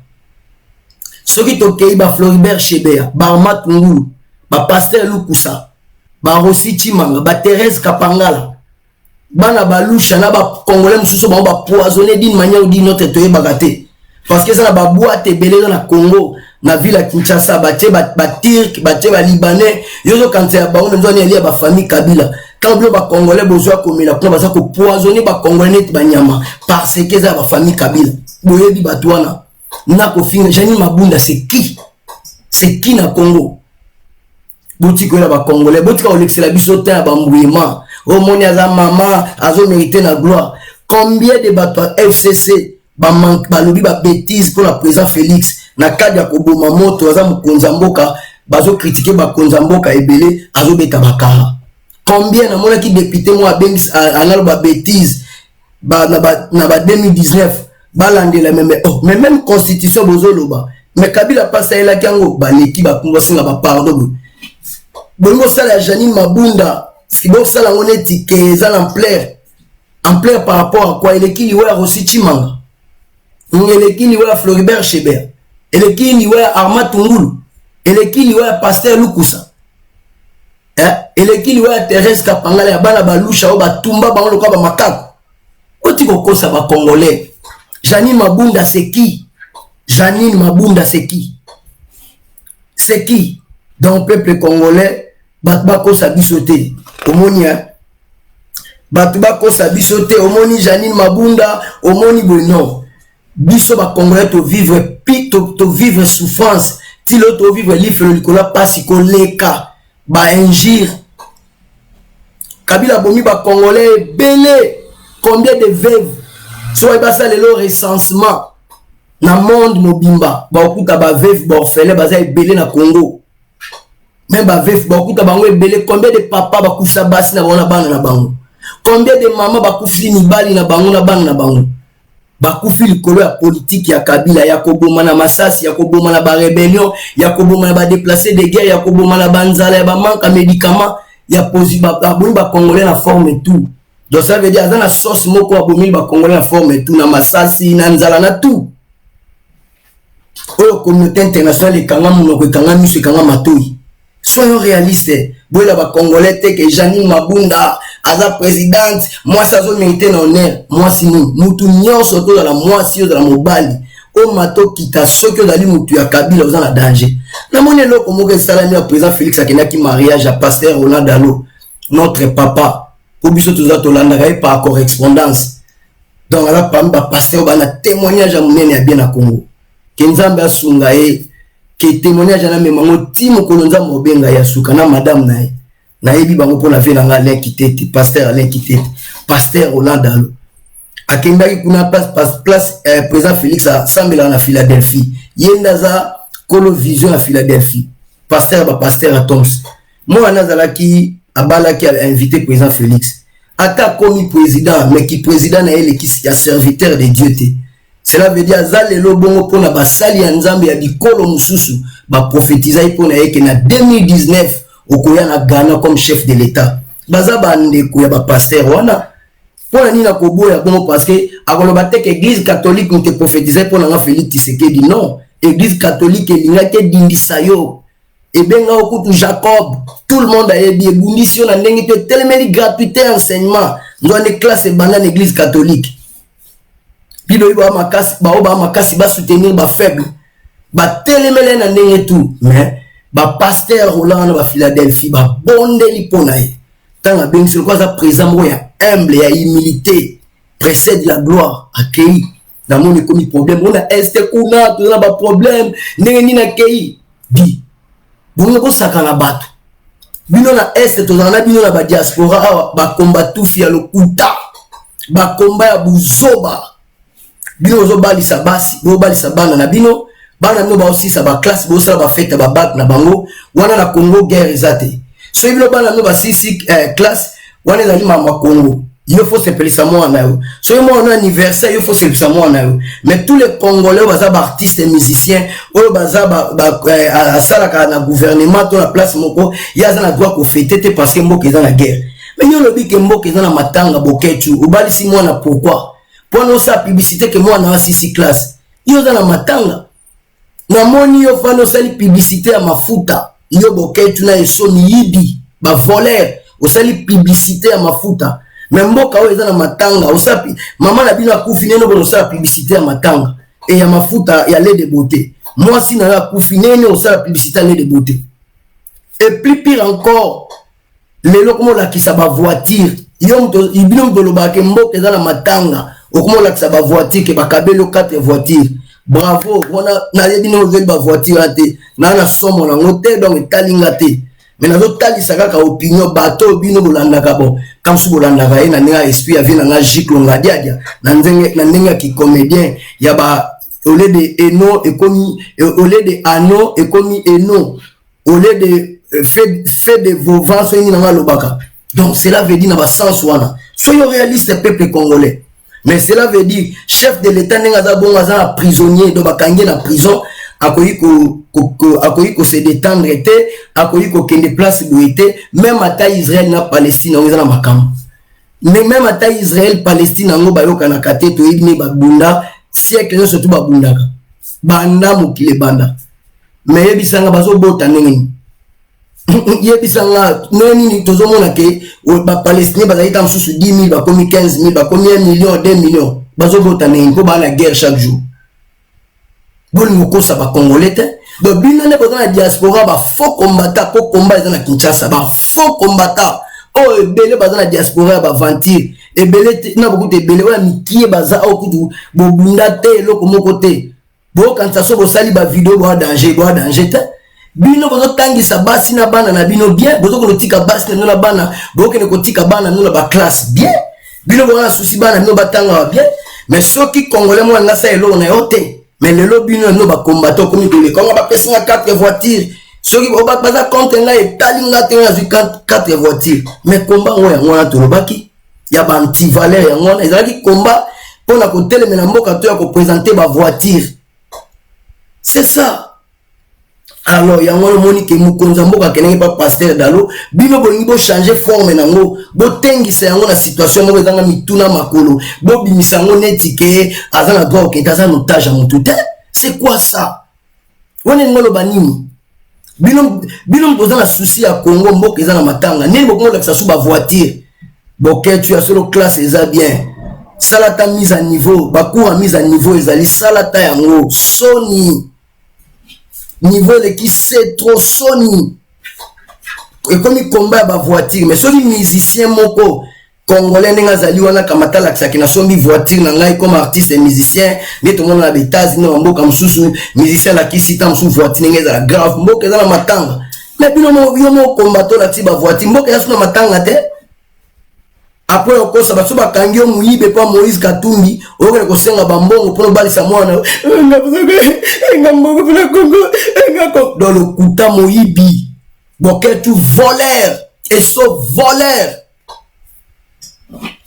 soki tokei ba Floribert Chebeya ba Matungulu ba Pasteur Lukusa ba Rossi Chimanga ba Thérèse Kapangala bana balusha na ba Congolais mususu ba poisonné d'une manière ou d'une autre to yebagate parce que ça na ba boîte belé na Congo na ville ya Kinshasa ba Turc ba Libanais yozo kanza ba on nzoni ali ba famille Kabila quand ba Congolais besoin komela pour ba ko poisonner ba Congolais net ba nyama parce que ça ba famille Kabila boyebi batwana na ko finga Janine Mabunda c'est qui na Congo boutique la ba Congolais boutique o l'excella biso ta ba mbouima o moni aza mama azo mériter na gloire. Combien de bato FCC ba manque ba lobi ba bêtise pour la président Félix na cadre ya koboma moto aza mukonza mboka bazo critiquer ba konza mboka ebele azo beta bakara. Combien na mona ki député moi bengi analo ba bêtise ba na ba 2019 balandela même constitution bozoloba mais Kabila passa ela kango ba leki ba kungo singa ba pardon bongo sala Janine Mabunda si bon sala ngoneti ke za en plaire par rapport à quoi il est qui liwa Rossi Chimanga il est qui liwa Floribert Chebeya il est qui liwa Arma Tungulu il est qui liwa Pasteur Lukusa il est qui liwa Thérèse Kapangala ya bana balusha o batumba ba loka ba makako oti kokosa ba Congolais. Janine Mabunda c'est qui? Janine Mabunda c'est qui? C'est qui? Dans le peuple congolais, Batbako Sabisote, Omonia, Batbako Sabisote, Omoni Janine Mabunda, Omoni Bueno. Biso ba Congolais to vivre souffrance, tilo to vivre l'ifre le Nicolas Passiko leka, ba injire. Kabila bomi ba Congolais belé, combien de veuves? Soit basa le recensement na monde mobimba ba okuta ba veuve ba orphelin baza ebele na Congo même ba veuve ba okuta bango ebele combien de papa ba kusa basi na bona bana na bango Combien de mamans bakufi mibali na bango na bana na bango? Bakufi likolo ya politique ya Kabila, ya koboma na masasi, ya koboma na ba rébellion, ya koboma na ba déplacés de guerre, ya koboma na banzala, ya ba manque à médicaments, ya posi ba congolais na forme tout. Donc ça veut dire dans la sauce moko abomi ba congolais na forme tout na masasi na nzala na tout. La communauté internationale est quand même soyons réalistes. Bola ba congolais que Janine Mabunda aza présidente, moi ça zo mérité na honneur, moi si nous mutu nyonso to dans la moi si dans la mobali o mato kita soko dali mutu ya Kabila dans la danger. Na moni loko moko salami ya président Félix Akenaki mariage à pasteur Roland Dalo, notre papa. Pour biso toza to landa par correspondance. Donc là par pasteur ba na témoignage à munene ya bien na Congo. Kenzamba asunga ke témoignage na memango timo kolonza mobenga ya suka na madame nae na yebi bango pona fe nanga l'inquité pasteur Alain Kitete pasteur Roland Dalo akendaki kuna place président Félix a sambela na Philadelphie yenda za Kolo Vision à Philadelphie pasteur à Toms moi nazalaki abalaki a invité président Félix ata komi président mais qui président na ele qui ya serviteur de Dieu te. Cela veut dire zalelo bongo pona basali ya nzambe ya dikolo mususu ba prophétisa ipona yeke na 2019 okoya na Ghana comme chef de l'état baza bande ko ya ba pasteur wana pona nina koboya bongo parce que akoloba te que église catholique n'était prophétisa pona nga Félix Tshisekedi non église catholique elinga te dindisa yo et benga okutu Jacob tout le monde a yebi ebundisi na ndenge te telemeli gratuité enseignement ndone classe banane église catholique. Bido iba makasi ba soutenir ba faible ba telemele na ndenge tout mais ba pasteur Roland ba Philadelphie ba bondeli ponae tanga bengi quoi ça présent moya humble ya humilité précède la gloire accueilli dans mon économie problème on a este kuna tout ba problème ndenge ni na kei di bongo ko sakana bato bino na este to na bino na ba diaspora ba combat tout fia lo kuta ba combat ya buzoba bino zo bali sabasi bo bali sabana na bino bana no ba aussi sa ba classe bo sala ba fête ba bac na bango wana na Congo guerre ezate so bino bana no ba sisi classe wana ezali mama Congo il faut se pelisa moi na yo so moi on anniversaire il faut se pelisa moi na yo mais tous les Congolais baza ba artistes et musiciens o baza ba sala na gouvernement to la place moko ya za na droit ko fêter te parce que mboka eza na guerre mais yo lobi ke mboka eza na matanga boketu o bali si moi na pourquoi pour nous sa publicité que moi na sisi classe yo za na matanga na moni yo fano sali publicité ya mafuta yo boketu na esoni yibi ba voler o sali publicité ya mafuta mais mboka o eza na matanga o sapi maman na bino akufi neno bo sa publicité ya matanga et ya mafuta ya lait de beauté moi si na akufi neno o sa publicité ya lait de beauté et plus pire encore les lokomo la ki sa ba voiture yo mto ibino mtoloba ke mboka eza na matanga okomo la ki sa ba voiture ke ba kabelo 4 voitures bravo wana na yebi no zel ba voiture ate na somo na ngote donc talinga te mais nazo tali saka ka opinion bato bino bolandaka bon comme si bolandaka na nga esprit ya vina nga jiklo ngadiadia na ndenge ki comédien ya ba au lieu de eno ekomi au lieu de ano ekomi eno au lieu de fait de vos vents soyez na lobaka donc cela veut dire na ba sens wana soyons réalistes peuple congolais. Mais cela veut dire chef de l'état n'est pas prisonnier donc bakangi na prison akoyi ko se détendre été akoyi ko kende place boité même à Israël na Palestine on na makam mais même à Israël Palestine ngo bayoka na kate to ibni babunda siècle surtout babundaka banda mokile banda mais yebisanga bazo bota nengeni yebisanga neni tozomona ke ba Palestine bazalita msusu 10 000 bakomi 15 000 bakomi 1 million 2 millions bazobota neni ko bana guerre chaque jour bon moko sa ba congolais te donc bino ne bazana diaspora ba faux combattant ko combat na Kinshasa ba faux combattant oh ebele bazana diaspora ba ventir ebele na beaucoup ebele wala mikie baza okutu bobunda te loko moko te bo kansa so bo sali ba vidéo bo danger te bino bozo tangisa basi na bana na bino bien bozo ko tika basi na bana bo ke ko tika bana na ba classe bien bino bo na souci bana bino batanga bien mais ceux qui congolais moi na sa elo na yote mais le lobby no ba combattant comme les Congo ba pesa 4 voitures ceux qui ba baza compte na et talinga te na 4 voitures mais combat moi to lobaki ya ba anti-valeur yango wana ezalaki combat pour na kotelemela mboka to ya koprésenter ba voiture. C'est ça. Alors yango moni ke mukonza mboka kenenge pa pasteur dalo bino bolingi bo changer forme nango bo tengisa yango na situation moko ezanga mituna makolo bo bimisa yango neti ke azana droit ke taza notage à motuté. C'est quoi ça? Wone ngolo banini bino boza na souci ya Congo mboka ezana matanga nini bokongo la sasu ba voiture boke tu as solo classe eza bien salata mise à niveau ba cours mise à niveau ezali salata yango soni niveau de qui c'est trop Sony et comme il combat ba voiture mais Sony musicien moko congolais nenga zali wana kamata la kisaki na sombi voiture na ngai comme artiste et musicien mais tout le monde na betaz na mboka msusu musicien la kisita msusu voiture nenga za grave mboka za na matanga mais bino mo combatto la tiba voiture mboka ya suna matanga te. Après on kosa baso bakangi muyibe pa Moïse Katumbi okele kosenga bambongo pour balisa mwana ngambo na Congo dans le kuta moyibi boke tu voleur et so voleur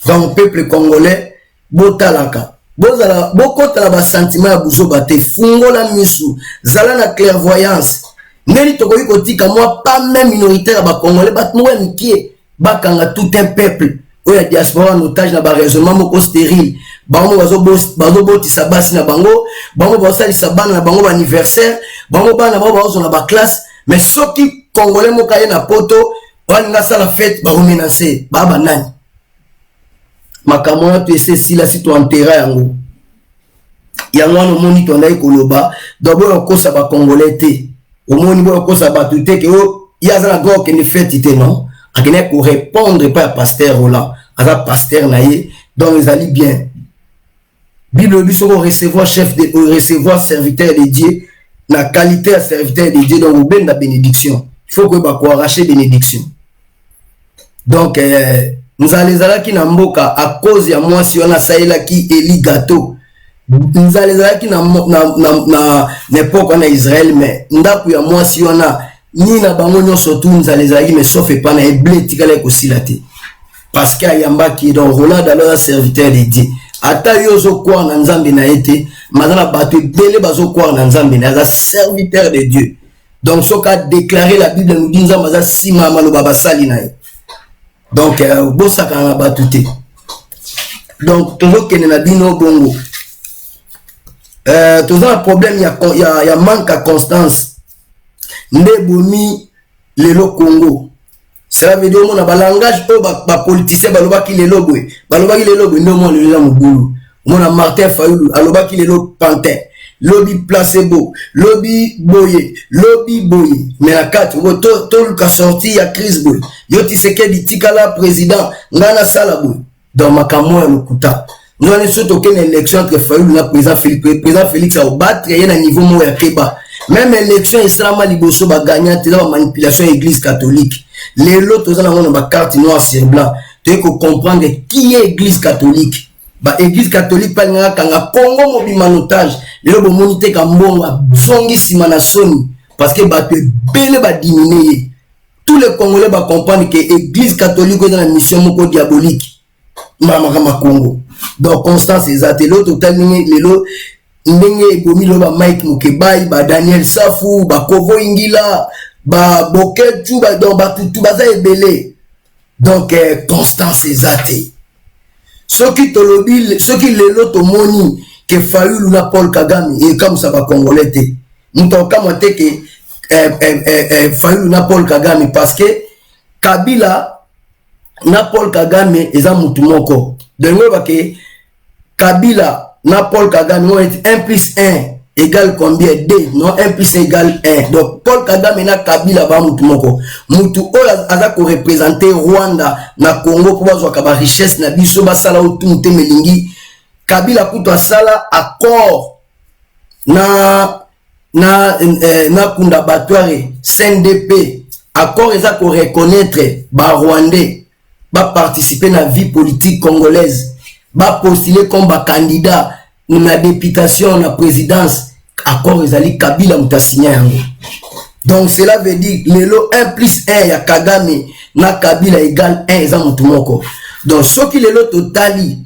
dans le peuple congolais botalaka bozala bokotala ba sentiment ya buzoba te fungola misu zala na clairvoyance neli tokoki kotika moi pas même minoritaire ba congolais bat noue mikie bakanga tout un peuple. Oui, la diaspora en otage na ba raisonnement moko stérile. Bango bazo botisa basi na bango, bango basali sabana na bango anniversaire, bango bana bazo na ba classe, mais soki congolais moka ye na poto, walinga sala fête ba menacer, baba nani. Makamona tu essaie si la si to enterra yango. Yango no moni to ndai koloba, d'abord ko sa ba congolais te. Au moni bo ko sa ba tout te ke o ya za go ke ne fête te non. Akene pour répondre pas pasteur Roland à pasteur naïe donc ils allaient bien Bible lui sera recevoir chef de recevoir serviteur de Dieu la qualité à serviteur de Dieu donc ben la bénédiction il faut que ba ko arracher bénédiction donc nous allons qui na mboka à cause ya moi si on a saïla qui eli gâteau nous allons qui na n'époque en Israël mais ndaku ya moi si on a ni na bango nyonso tout nous allons mais sauf pas na blé tikale ko silate parce que yamba qui donc Roland alors serviteur de Dieu ata yozo kwa na nzambe na été mazana bato belé bazo kwa na nzambe na serviteur de Dieu donc ce qu'a déclaré la Bible nous dit nzamba za sima maloba basali na donc bosa kana batute donc toujours que na bino bongo toujours un problème il y a manque à constance. Ndebomi lelo Congo. Cela veut dire mon langage o ba politicien balobaki lelo boy. Balobaki lelo boy ndo mon lelo mugulu. Mon Martin Fayulu alobaki lelo Pantin. Lobby placebo, lobby boye. Mais la 4 to luka sorti ya crise boy. Yo tiseke di tikala président ngana sala boy. Dans makamwa ya lokuta. Nous allons surtout qu'il y a une élection entre Fayulu et président Félix. Le président Félix a battu il y a un niveau moins Keba. Même l'élection islamale liboso ba gagnant c'est la manipulation église catholique. Les autres ont une carte noire sur blanc. Tu faut comprendre qui est église catholique. Ba église catholique pas nga kanga Congo mobima otage. Les autres monité kambonga zongi simana soni parce que ba te belé ba diminuer. Tous les Congolais ba comprendre que église catholique est dans la mission moko diabolique. Mama Congo. Donc Constance ezate l'autre terminé les lots ndenge bomi lo ba Mike Mukebai ba Daniel Safu ba Kovo Ingila ba Boketu ba donc ba tout baza ebele donc Constance ezate ceux qui les lots to moni que Fayulu na Paul Kagame et comme ça ba congolais te muto kama te que Fayulu na Paul Kagame parce que Kabila na Paul Kagame eza mutu moko donc que Kabila na Paul Kagame 1 plus 1 égale combien 2 non 1 plus 1 égale 1 donc Paul Kagame na Kabila ba mutu moko mutu oyo aza ko représenter Rwanda na Congo pour bazwa ka ba richesse na biso basala otumute melingi Kabila kuto asala accord na kundabatoire CNDP accord eza ko reconnaître ba Rwandais ba participer na vie politique congolaise ba postuler comme ba candidat na députation na présidence accord ezali Kabila mutasigna yango donc cela veut dire lelo 1 plus 1 ya Kagame na Kabila égale 1 eza mutu moko Donc soki lelo totali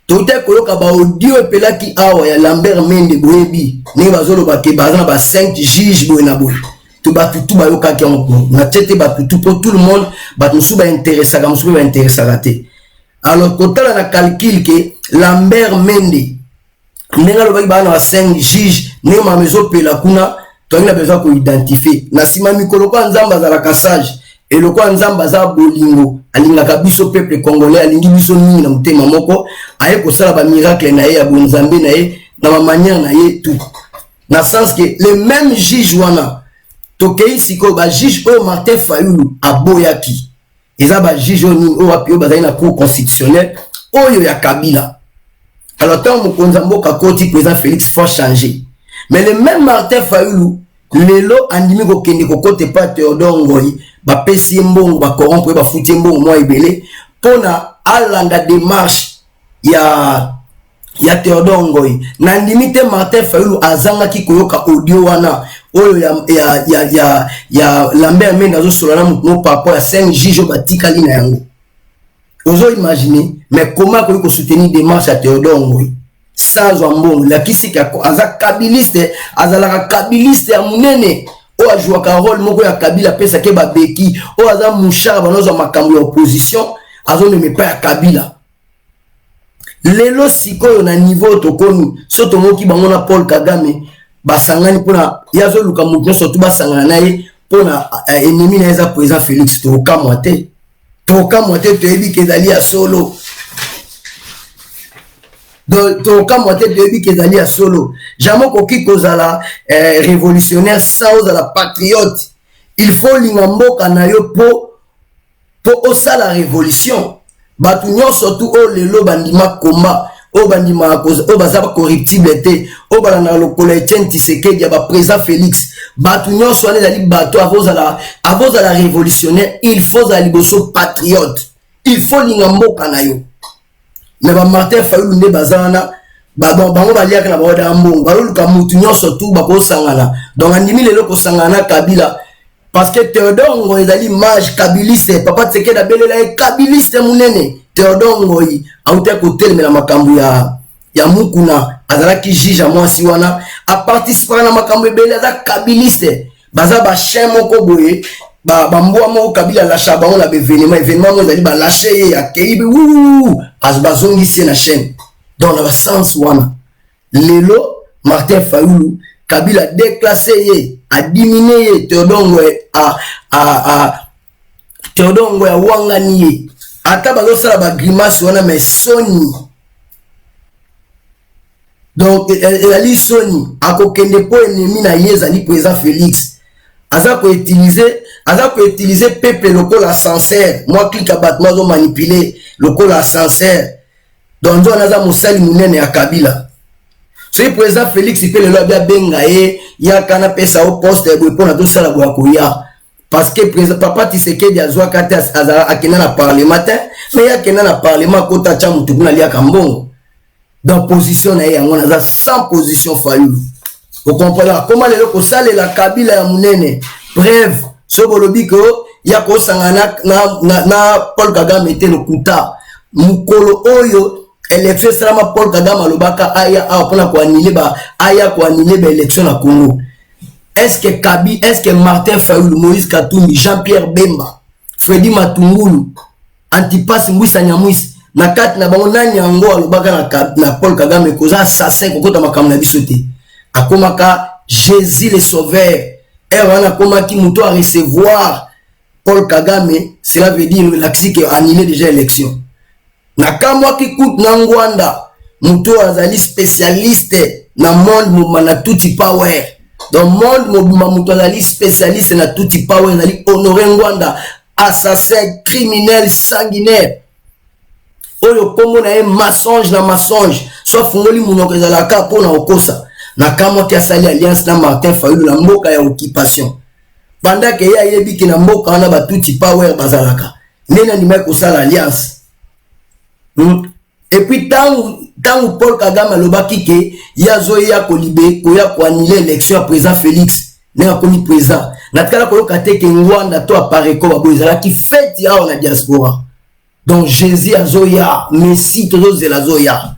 tote koyoka ba audio epelaki awa ya Lambert Mende boyebi ne bazolo ba ke bazana ba 5 juges boye na boye to ba tutu ba yoka ki on na tete ba tutu pour tout le monde ba musu ba intéressé ka musu ba intéressé raté. Alors kotala na calcul que Lambert Mende nenga lo ba na 5 juges ne ma mezo pela kuna to ina besoin ko identifier na sima mikolo kwa nzamba za la cassage et le quoi nzamba za bolingo alingaka biso peuple congolais alingi biso nini na mutema moko aye ko sala ba miracle na ye ya bonzambe na ye na ma manière na ye tout na sens que le même juge wana tokei siko ba juge o Martin Fayulu aboyaki eza ba juge oni o apio bazali na cour constitutionnelle oyo ya Kabila. Alors tant mokonza mboka koti président Félix faut changer mais le même Martin Fayulu lelo andimi ko kende ko kote pa Théodore Ngoyi ba pesi mbongo ba corrompre ba futi mbongo moi ebele pona alanga démarche ya Théodore Ngoyi na ndimite Martin Fayulu azanga ki koyoka audio wana oyo ya Lambert Mende azo solana mo papa ya 5 juges batikali na yango ozo imaginer mais comment ko soutenir démarche ya Théodore Ngoyi sans mbongo la kisika aza kabiliste azalaka kabiliste ya munene o ajua ka rôle moko ya Kabila pesa ke ba beki o aza mushara banozo makambo ya opposition azo ne pas ya Kabila lelo sikoyo na niveau tokoni soto moki bango na Paul Kagame basangani pona yazo luka mutu surtout basangana naye pona ennemi na eza président Félix tokamwate toyebi kezali ya solo donc comme on te debi kezali ya solo jamais koki kozala révolutionnaire sans la patriote il faut lingamboka na yo po osala révolution batu nyonso tu o lelo bandima combat o bandima o bazaba corruptible te o balana lokola Etienne Tshisekedi ba président Félix batu nyonso ane dali bato avozala révolutionnaire il faut za liboso patriote il faut lingamboka na yo. Mais Martin Fayulu ne bazana bango baliaka na baoda mbongo baloluka mutu nyonso tu bako sangana donc andimi lelo ko sangana Kabila parce que Théodore Ngoyi ezali mage kabiliste papa Tshisekedi abelela e kabiliste munene Théodore Ngoyi auta ko telemela makambo ya mukuna azalaki juge mwasi wana a participer na makambo ebele za kabiliste baza ba chien moko boye bambwa mo Kabila la chabango na événement mo ezali ba lâcher ya keibi azbazongisi na chaîne dans le sens wana lelo Martin Fayulu Kabila déclassé ye a diminué ye Théodore Ngoyi a wangani ye ata bazo sala ba grimace wana mais soni donc ezali soni akokende po ennemi na ye ezali président Félix aza ko utiliser peuple lokola sincère moi clique à battement zo manipuler lokola sincère donc on a musali munene ya Kabila c'est président Félix il peut le lobby benga e ya kana pesa au poste bo pona to sala bo akoya parce que président papa Tshisekedi azwa kata azala akena na parlement mais ya kena na parlement kota cha mutu kuna lia kambongo dans position na yango na sans position Fayulu. Vous comprenez comment les locaux salent la Kabila ya munene bref so bolobi ko ya ko sangana na Paul Kagame était le kuta mukolo oyo élection salama Paul Kagame alobaka aya apona ko annuler ba élection na Congo. Est-ce que Martin Fayulu, Moïse Katumbi, Jean-Pierre Bemba, Freddy Matungulu, Antipas Mbwisa Nyamwisi na kati na bango nani yango alobaka na Paul Kagame koza assassin kokota makambo na biso te akomaka Jésus le sauveur wana komaki muto a recevoir Paul Kagame cela veut dire l'axi qui a annulé déjà l'élection na kamwa ki kut na ngwanda muto azali spécialiste na monde mobana tuti power dans monde mobima muto azali spécialiste na tuti power azali honoré ngwanda assassin criminel sanguinaire oyo kombo na ye mensonge na mensonge soit fungoli munoko ezalaka pona okosa na kamwa ki asali alliance na Martin Fayulu na mboka ya occupation pendant que ya yebi ki na mboka wana batuti power bazalaka nena ndima kosala alliance et puis tant Paul Kagame alobaki ke yazo ya kolibe koya ko annuler l'élection à président Félix nena komi président na kala koyoka te ke ngwanda to apareko babo ezalaki fête ya na diaspora Donc Jésus azoya, Messi toujours c'est la zoya.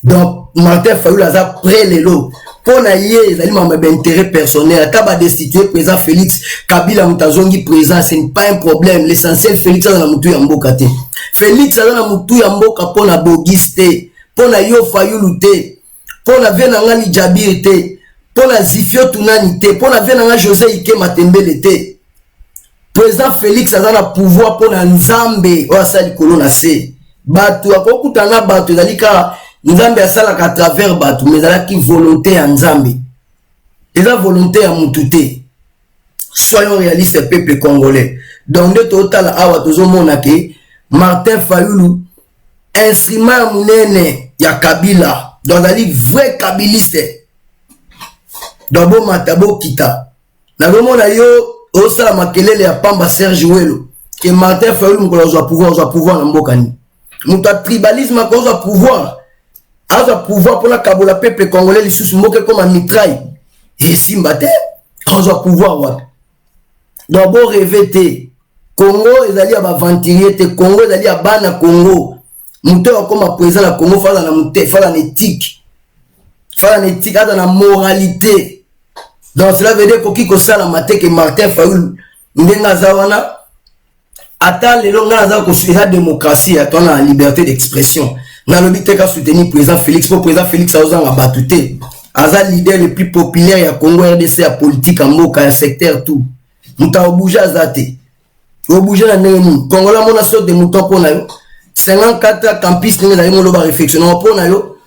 Donc Martin Fayulu aza près les lots. Pour na yé, ils ont intérêt personnel. Quand va destituer président Félix Kabila Moutazongi présent, ce n'est pas un problème. L'essentiel Félix a dans Moutou Yamboka te. Félix a dans Moutou Yamboka pour na Bogis te, pour na Yo Fayulu te, pour na Venangani Djabir te, pour na Zifio Tunani te, pour na Venanga José Ike Matembele te. Président Félix a dans le pouvoir pour na Nzambe ou asa likolo na se. Batu akokutana batu zalika Nzambe asala à travers batu mais zalaki volonté ya Nzambe. Et la volonté ya mutute. Soyons réalistes peuple congolais. Donc de total awa tozomona ke Martin Fayulu instrument munene ya Kabila. Donc ali vrai kabiliste. D'abo matabo kita. Na bomona yo osala makelele ya pamba Serge Welo que Martin Fayulu ngolo pouvoir na mboka ni. Muta tribalisme ko za pouvoir. A pouvoir pour la kabola peuple congolais les sous moquer comme un mitraille. Et Simbate, on a pouvoir ouais. D'abord rêver Congo ils allaient à ventilier te Congo ils allaient à bana Congo. Muteur comme à présent la Congo fala na muté fala éthique. Fala éthique à la moralité. Donc cela veut dire que sala maté que Martin Fayulu ndenga zawana ata le longa za ko suivre la démocratie à la liberté d'expression. Dans le but de soutenir le président Félix, pour le président Félix a osé battre. Aza leader le plus populaire ya Congo RDC à politique en moka un secteur tout. Muta obuja zate. Obuja na neni. Congo la mona sorte de mouton pour na yo. 54 campus ni na yo ba réflexion pour na yo.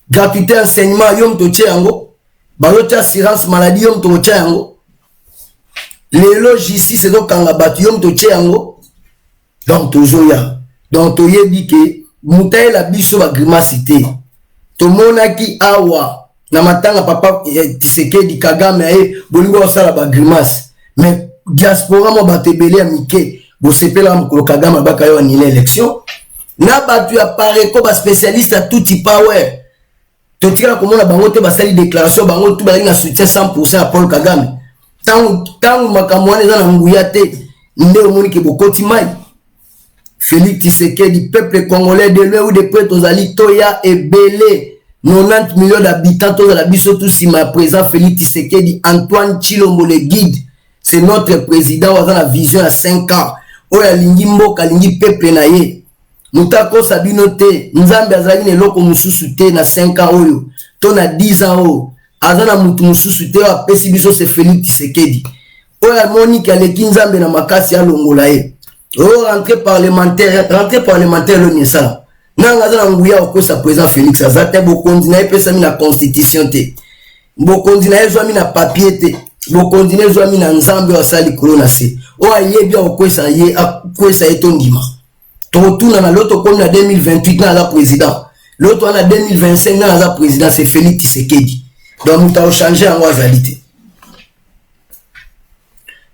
Gratuité enseignement yom to tchango. Ba yo ta assurance maladie yom to tchango. Les loges ici c'est donc kanga battu yom to tchango. Donc toujours ya. Donc to yebi ke Moutaye la biso ba grimacité. To monaki awa na matanga papa Tshisekedi Kagame e bolingo osala ba grimace. Mais diaspora mo batebele ya mike bo sepela mko Kagame baka yo ni l'élection. Na batu ya pareko ba spécialiste à tout power. To tika ko mona bango te ba sali déclaration bango tout ba na soutien 100% à Paul Kagame. Tangu makamwane za na nguya te nde omoni ke bokoti mai. Félix Tshisekedi, peuple congolais de loin ou de près, Tozali, Toya et Belé, 90 millions d'habitants, Tozali, surtout si ma présent Félix Tshisekedi, Antoine Tshilombo le guide, c'est notre président, on a la vision à 5 ans. Oya lingi mboka, lingi peuple na ye. Moutako sabinote, Nzambe azali ne loko mususu te na 5 ans oyo, to na 10 ans oyo, azana mutu mususu te, wa pesi biso c'est Félix Tshisekedi. Oya Monique aleki Nzambe na makasi ya longola ye. Oh, rentrée parlementaire le Nisa. Nangaza nguya okosa président Félix Azate bo continuer pesa mi na constitution te. Bo continuer zo mi na papier te. Bo continuer zo mi na Nzambe osali kolona se. O ayebi okosa ye akosa etondima. To tuna na loto comme na 2028 na la président. L'autre en 2025 na la président c'est Félix Tshisekedi. Donc muta changer en wazalité.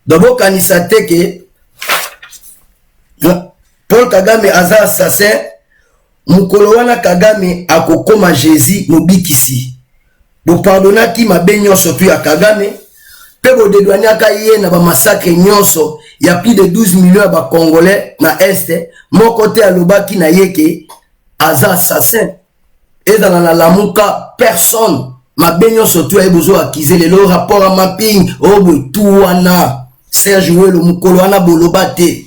D'abord kanisa te ke Paul Kagame aza assassin, mukolo wana Kagame akokoma Jésus mobikisi. Bo pardonna ki mabe nyonso tu ya Kagame, pe bo dedwanyaka ye na ba massacre nyonso ya plus de 12 millions ba Congolais na Est, mon côté alobaki na yeke aza assassin. Et dans la lamuka personne mabe nyonso tu ya bozo akize le rapport à mapping obo tout wana Serge Welo mukolo wana bolobate.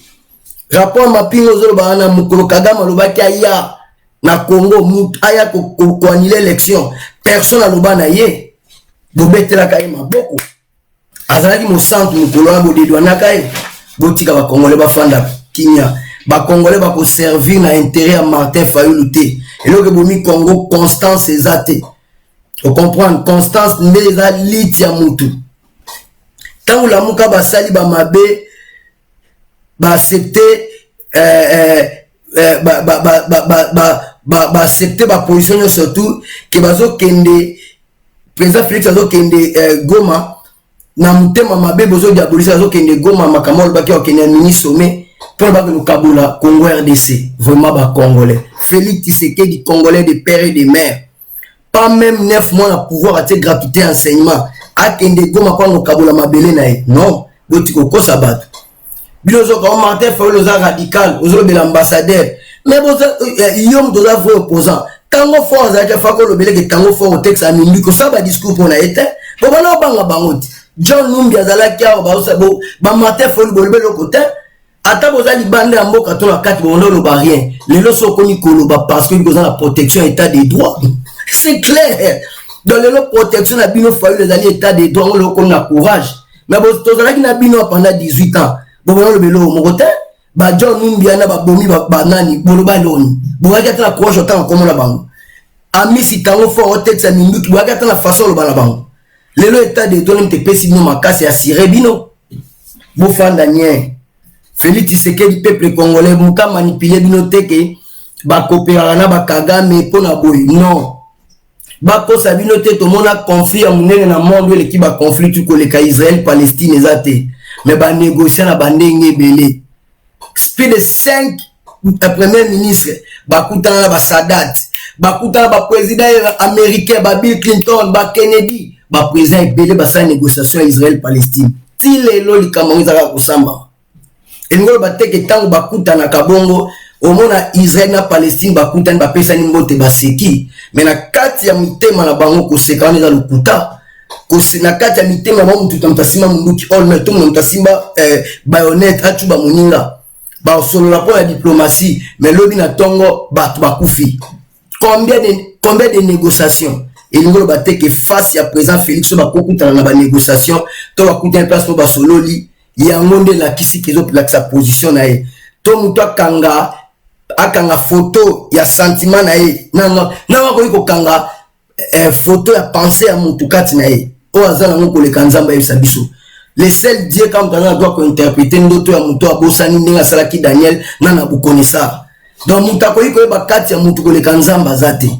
Rapport mapping ozolo bana mukolo Kagame lobaki aya na Congo aya ko annuler l'élection personne aloba na ye bobetela kai maboko azalaki mo centre mukolo na bodedwa na kai botika ba Congolais ba fanda kinya ba Congolais ba ko servir na intérêt à Martin Fayulu te et loke bomi Congo Constance ezate on comprend Constance ndeza lit ya mutu tangu la muka basali ba mabe ba accepter accepter ba position surtout que bazo kende président Félix azo kende Goma na mutema mabe bozo diaboliser azo kende Goma makamolo baki okende ministre sommet pour ba no Kabula Congo RDC vraiment ba Congolais Félix Tshisekedi Congolais de père et de mère pas même 9 mois à pouvoir à gratuité enseignement a kende Goma kwa no Kabula mabele na non botiko ko sabat Bilozo comme Martin Fayulu oza radical, ozo bel ambassadeur. Mais bon yom doza vrai opposant. Tango fort za ka fako lo beleke tango fort au texte amindi ko ça ba discours pour na été. Bon bana banga bangote. John Numbi azala kia ba osabo ba Martin Fayulu bolbelo côté. Ata boza libande ya mboka to na kati bondo lo ba rien. Lelo so koni koloba parce que boza la protection état des droits. C'est clair. Dans le protection na bino Fayulu les alliés état des droits on le connaît courage. Mais bon tozala ki na bino pendant 18 ans. Bon le belo mo côté. Ba John Numbiana ba bomi ba nani boloba loni boka ta courage autant comme la bango ami si tango fort au texte minduki boka ta la façon le bango lelo état de donner te pesi no makasi assuré bino bo fanda nien Félix Tshisekedi peuple congolais muka manipuler bino teke ba coopérer na ba Kagame pona boy non ba kosa bino te to mona conflit amunene na monde le ki ba conflit tu ko le ka Israël Palestine ezate mais ba négocier na bandenge belé. Plus de 5 premiers ministres, Bakutana ba Sadat, Bakutana ba président américain, ba Bill Clinton, ba Kennedy, ba président belé ba sa négociation Israël-Palestine. Ti lelo li kamongi zaka kusamba. Et ngolo ba teke tango bakutana kabongo, au mona Israël na Palestine bakutana ba pesa ni mbote ba seki. Mais na kati ya mitema na bango ko sekana za lukuta. Ko na kati ya mitema ba mutu tamtasima munduki all mais tout mtamtasimba bayonet atuba muninga. Bah solo la pour la diplomatie mais lobi na tongo bat bakufi combien de négociations et nous ba que face à présent Félix ba kokuta na ba négociation to ba kuta place pour ba solo li ya ngonde la kisi kizo la sa position na e to muto akanga photo ya sentiment na e na ko kanga photo ya pensée ya mutu kati na e o azana ngoko le kanzamba yebisa biso. Les seuls dieux quand on doit interpréter d'autres ya muto abosani ndenga salaki Daniel nana bukonisa donc muta ko iko ba kati ya mutu ko le kanzamba zate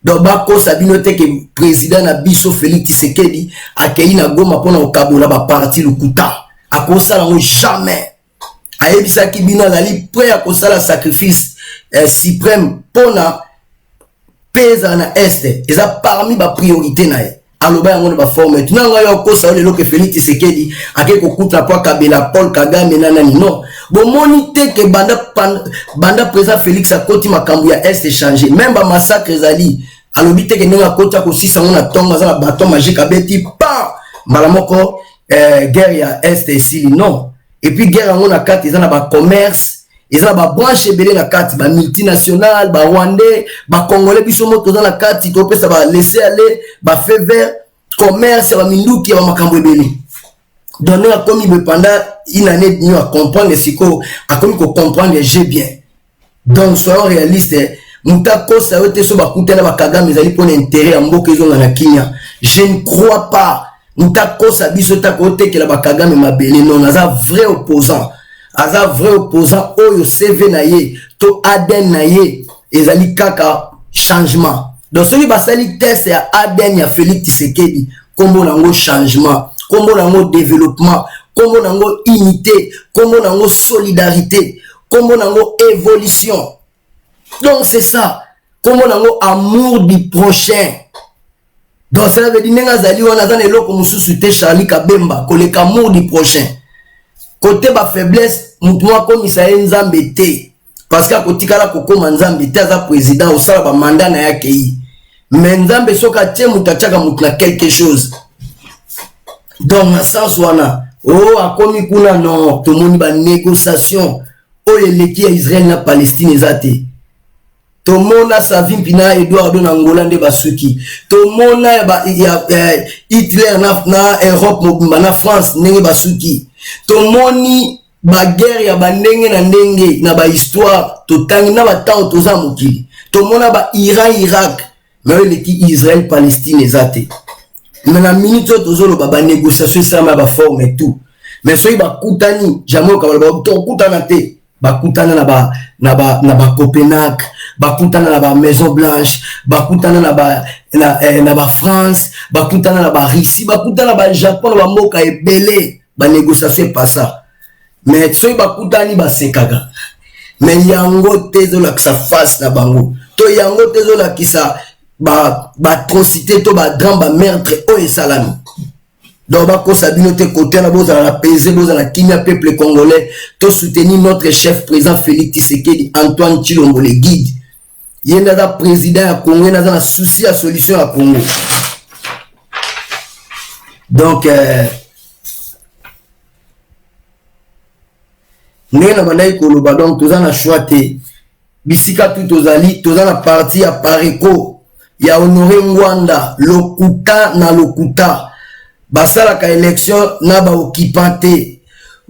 donc ba ko sabino te que président na biso Félix Tshisekedi akei na Goma pona okabola ba parti lukuta akosala ngo jamais ayebisa ki bino azali prêt à kosala sacrifice suprême pona pesa na este eza parmi ba priorité na ye aloba yango ba forme tu nanga yo ko sa lelo ke Félix Tshisekedi ake ko kuta kwa Kabila Paul Kagame nana ni non bon monite ke banda président Félix akoti makambu ya est changer même ba massacre ezali alobi te ke ninga kota ko sisa ngona tonga za baton magique abeti pa malamoko guerre ya est ici non et puis guerre ngona kati ezana ba commerce ezana ba branche belé na kati ba multinational ba rwandais ba congolais biso moto za na kati to pesa ba laisser aller ba fait vert commerce ba minduki ba makambo belé donner a commis pendant une année nous à comprendre siko a commis ko comprendre j'ai bien donc soyons réalistes mutako sa yote so ba kutela ba Kagame ezali pour l'intérêt ya mboka ezonga na Kenya je ne crois pas mutako sa biso ta kote ke la ba Kagame mabele non aza vrai opposant aza vrai opposant oyo CV na ye to ADN na ye ezali kaka changement donc celui basali test ya ADN ya Félix Tshisekedi kombo nango changement kombo nango développement kombo nango unité kombo nango solidarité kombo nango évolution donc c'est ça kombo nango amour du prochain donc ça veut dire nenga zali wana zana eloko mususu te Charlie Kabemba koleka amour du prochain. Côté ba faiblesse mutumwa komisa nzambe te parce que kotikala kokoma nzambe te aza président osala ba mandat na yake yi mais nzambe soka tie mutachaka mutuna quelque chose donc na sens wana oh akomi kuna non to moni ba négociation o eleki ya Israël na Palestine ezate to mona Savimpina Eduardo na Angola nde basuki to mona ya Hitler na Europe mobimba na France ndenge basuki to moni ba guerre ya bandenge na ndenge na ba histoire to tangi na ba temps to za mokili to mona ba Iran Irak mais leki Israël Palestine ezate mais na minute to zolo ba négociation ça ma ba forme et tout mais soyi ba kutani jamais ka ba to kutana te ba kutana na ba Copenhague ba kutana na ba Maison Blanche ba kutana na ba France ba kutana na ba Russie ba kutana na ba Japon ba mboka ebele ba négociation pas ça mais soyi ba kutani ba sekaga mais yango tezo la sa face na bango to yango tezo la kisa ba atrocité to ba drame ba meurtre o esalami Donc, bako sabino te côté na boza la peser, boza la kimia peuple congolais, to soutenir notre chef président Félix Tshisekedi, Antoine Tshilombo le guide. Yenda da président ya Congo, na za souci à solution à Congo. Donc, Nena bandai koloba donc toza na choité bisika tout tozali toza na parti ya Pareko ya Honoré Ngwanda lokuta na lokuta basala ka élection na ba occupante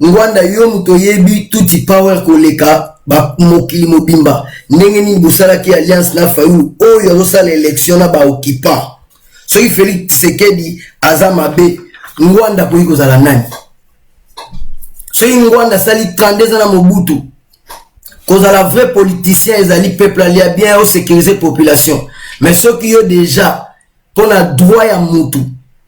Ngwanda yo muto yebi tuti power koleka ba mokili mobimba ndenge ni busala ki alliance na fayu oyo rosala élection na ba occupant so il Félix Tshisekedi azama be Ngwanda ko ikozala nani. So Ngwanda sali 32 ans na Mobutu. Cause à la vraie politicien ezali peuple ali bien au sécuriser population. Mais ceux qui ont déjà pour la droit ya mutu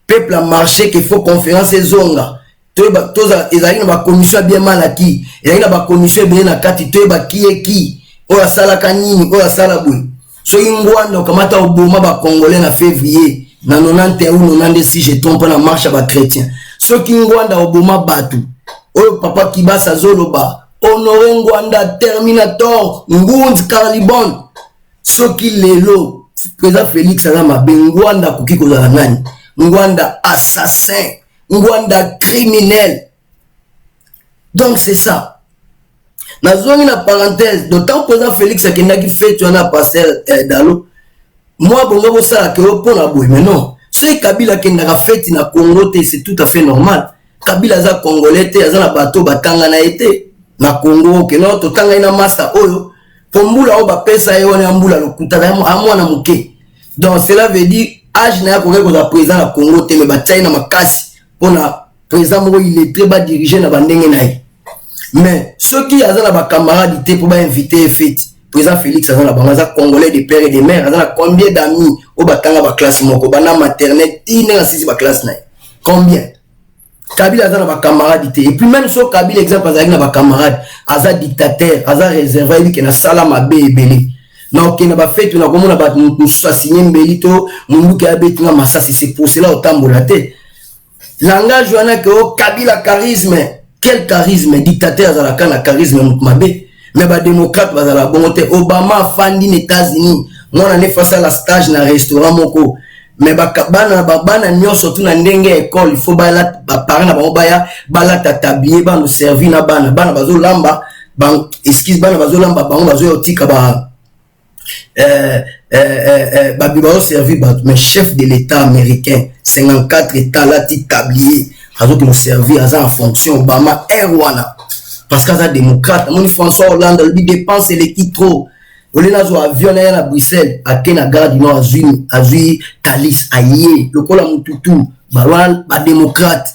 peuple a marché qu'il faut conférence zonga. Toza ezali na ba commission bien malaki. Ezali na ba commission bien na kati to ba ki oya sala kanini oya sala boy. So Ngwanda kamata oboma ba congolais na février na 91 ou 92 si je trompe na marche ba chrétien. So Ngwanda oboma batu. Oh papa Kibasa Zoloba, Honoré Ngwanda Terminator, Ngund Carlibon, Soki Lelo, président Félix Azama, Ngwanda Kuki Kozalangani, Ngwanda assassin, Ngwanda criminel. Donc c'est ça. Na zone na parenthèse, d'autant président Félix Akenda qui fait tu en as pasteur Dalo. Moi bongo ça que pour la boy, mais non. Ce Kabila Kenda fait na Congo c'est tout à fait normal. Kabila za congolais te aza na bato batanga na été na Congo ke no to tanga ina master oyo pombula o ba pesa yo na mbula lokuta na amwana muke. Donc cela veut dire âge na ko ko président na Congo te me ba China makasi pona président mo il est très bas diriger na bandenge na ye. Mais ceux qui aza na ba camarades te pour ba inviter fête président Félix aza na bangaza congolais de père et de mère aza na combien d'amis o batanga ba classe moko bana maternelle ine na sisi ba classe na combien. Kabila aza na ba camarade te et puis même so Kabila exemple aza na ba camarade aza dictateur aza réservé bi ke na sala mabe ebele donc na ba fête na komona ba musu asigné mbelito mundu ke abeti na masasi c'est pour cela otambola te langage wana ke o Kabila charisme quel charisme dictateur aza la kana charisme mabe mais ba démocrate baza la bonne te Obama fandi aux États-Unis mona ne face la stage na restaurant moko. Mais bana nyonso tu na ndenge école il faut bala parents na baya bala tatabie ba no servir na bana bazo lamba ban excuse bana bazo lamba bango bazo yotika ba bazo servir ba mais chef de l'état américain 54 états là ti tablier bazo qui nous servir en fonction Obama erwana parce que ça démocrate mon François Hollande lui dépense l'équipe trop. Ole nazo avion na Bruxelles akena gare du Nord azui Thalys aye lokola mututu balwan ba démocrate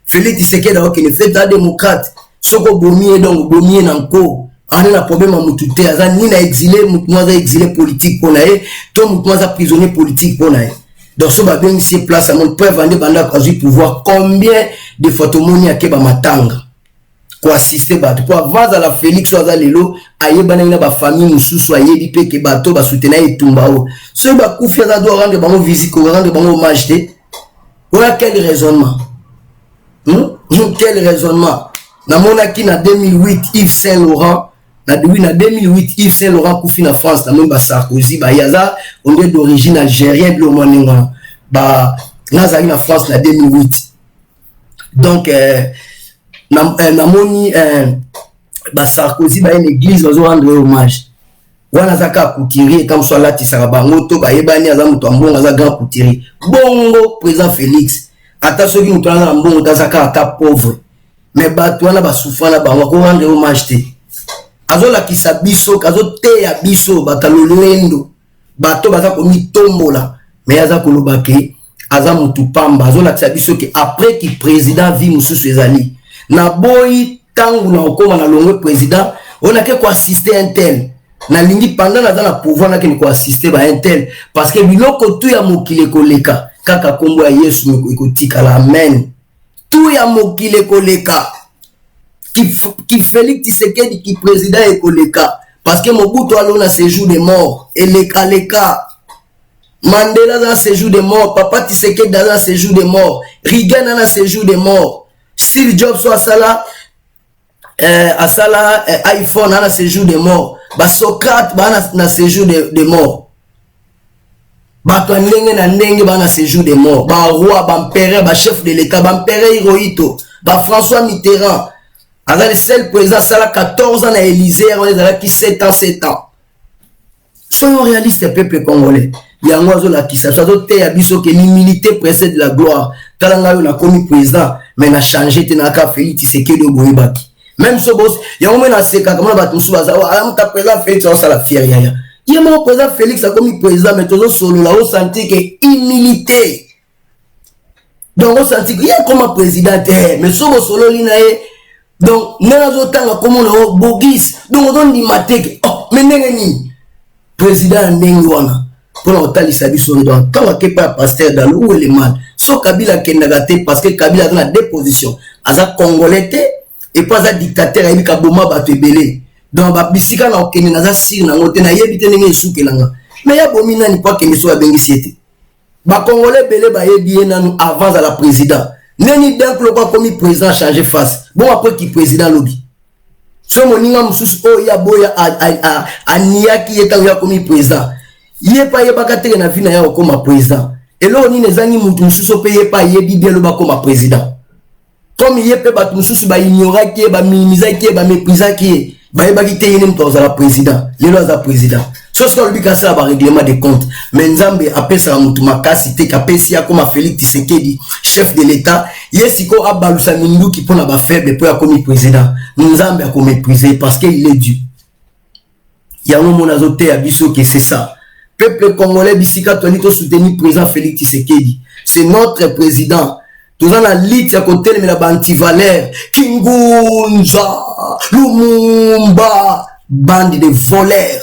Félix Tshisekedi ok ne fait da démocrate soko bomie donc bomie nanko ana na problème mutute aza ni na exilé mutmoza exilé politique pona e to mutmoza prisonnier politique pona e donc so ba bien ici place à mon preuve vendre banda azui pouvoir combien de photomoni akeba matanga pour assister bato pour avancer la Félix oza lelo ayeba na ba famille mususu ayebi pe ke bato ba soutenir etumba o so ba kufia za do rendre bango visite ko rendre bango hommage te voilà quel raisonnement quel raisonnement na mona ki na 2008 Yves Saint Laurent na 2008 Yves Saint Laurent kufi na France na memba Sarkozy ba yaza on est d'origine algérienne le moninga ba nazali na France na 2008 donc namoni ba Sarkozy ba une église bazo rendre hommage wana zaka couturier comme soit là tisaka bango to ba yebani aza muto ambonga za grand couturier bongo président Félix ata soki muto na mbongo tazaka ata pauvre mais bato wana ba souffrana bango ko rendre hommage te azola kisa biso kazo te ya biso batalolendo bato baza komi tombola mais aza koloba ke aza mutu pamba azola kisa biso ke après ki président vi mususu ezali na boy tangu na okoma na longo président on a que quoi assister un tel na lingi pendant na dans la pouvoir na que ni ko assister ba un tel parce que biloko tu ya mokile koleka kaka kombo ya Yesu ekotika la amen tu ya mokile koleka qui Félix Tshisekedi qui président ekoleka parce que Mobutu alona séjour de mort et leka Mandela dans ses jours de mort, Papa Tshisekedi dans ses jours de mort, Reagan dans ses jours de mort, Steve Jobs soit à Sala iPhone dans ses jours de mort, Socrate dans ses jours de mort, bato ndenge na ndenge dans ses jours de mort, roi, empereur, chef de l'état, empereur Hirohito, François Mitterrand, avec le seul président Sala 14 ans à Élysée, on est là qui 7 ans. Soyons réalistes, peuple congolais. Yango la qui ça doit te abiso que l'humilité précède la gloire. Talanga yo na komi président mais na changer te na ka Félix Tshisekedi boyebaki. Même so boss, yango na seka comme ba tumusu baza wa am ta président Félix ça la fière ya. Yemo président Félix a komi président mais tozo solo la o sentir que humilité. Donc on sentir que ya comme président mais so bo solo lina e donc nana zo tanga comme on bogis donc on dit mateke oh mais ndenge président ndenge wana pour l'autalisa biso donc quand on pas pasteur dans où est le mal so Kabila kendagate parce que Kabila dans la déposition aza congolais et pas un dictateur et ka boma bato ebele donc ba bisika na okene na za sir na ngote na yebite ndenge esukelanga mais ya bomina ni pas que so abengisi ete ba congolais belé ba yebi nanu avant à la président neni donc le pas comme président changer face bon après qui président lobby so moninga mususu o ya boya a niaki eta ya comme président yé pas yebaka te na vina ya comme président et là on ni nezangi mutu mususu paye pas yebi bien le ba comme président comme yé pe ba mususu ba ignora ki ba minimiser ki ba mépriser ki ba yebaki te yene mto za la président lelo za président so so le bika ça ba règlement de compte mais nzambe apesa mutu makasi te kapesi ya comme Félix Tshisekedi chef de l'état yesiko abalusa minduki pona ba faible pour ya comme président nzambe a comme mépriser parce que il est Dieu ya mo na zote ya biso que c'est ça. Peuple congolais bisika toni to soutenir président Félix Tshisekedi c'est notre président tout dans la lutte à côté mais la anti-valeur Kingunza Lumumba bande de voleurs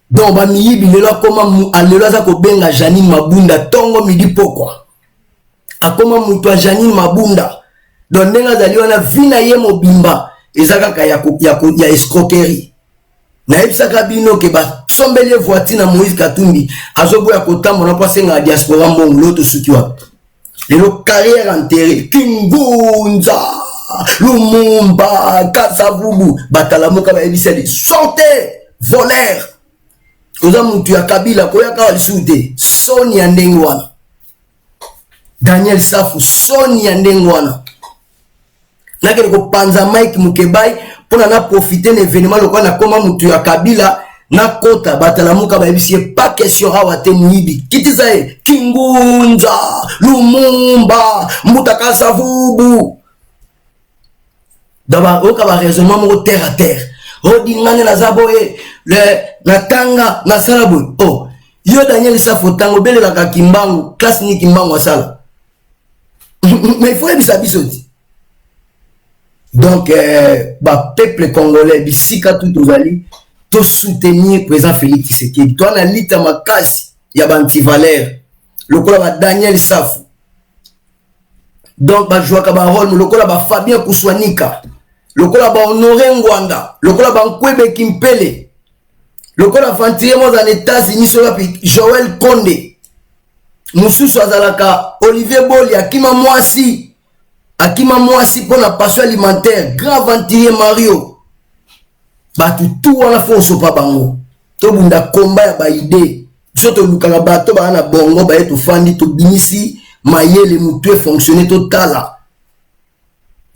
donc ba miyibi lelo comme alelo za ko benga Janine Mabunda tongo midi pokwa akoma mutu a Janine Mabunda donc ndenga zali wana vina ye mobimba ezaka ka ya escroquerie na ebisaka bino ke ba sombele voiture na Moïse Katumbi azoboya kotambola pa senga diaspora mbongo loto suki wa lelo carrière enterrée Kingunza Lumumba Kasavubu batalamuka ba ebiseli sortez voleur oza mutu ya Kabila koyaka walisute soni ya ndenge wana Daniel Safu soni ya ndenge wana nakele ko panza Mike Mukebai pona na profiter de événement lokwa na koma mutu ya Kabila na kota batalamuka ba ebisi pas question awa te muibi kitizae Kingunza Lumumba Mutaka Savubu daba oka ba raisonnement mo terre à terre odingane na zaboye le natanga na salabu oh yo Daniel Safu tango bele la kimbangu classe ni kimbangu asala mais il faut ebisa bisoti. Donc, peuple congolais, bisika tout ozali, to soutenir président Félix Tshisekedi. Toi, na lita makasi, ya anti-valeur. Lokola ba Daniel Safu. Donc, ba Joaka Barol, lokola ba Fabien Kouswanika. Lokola ba Honoré Ngwanda. Lokola ba Nkwebe Kimpele. Lokola Fantier mo dans les États-Unis, Joël Konde. Mususu azalaka, Olivier Boli, Akima Mwasi pour la passion alimentaire, grand venturier Mario. Batu tout wana fonso pa bango. To bunda komba ya ba idée. Soto lukanga bato ba na bongo ba eto fandi to binisi mayele mutu fonctionner totala.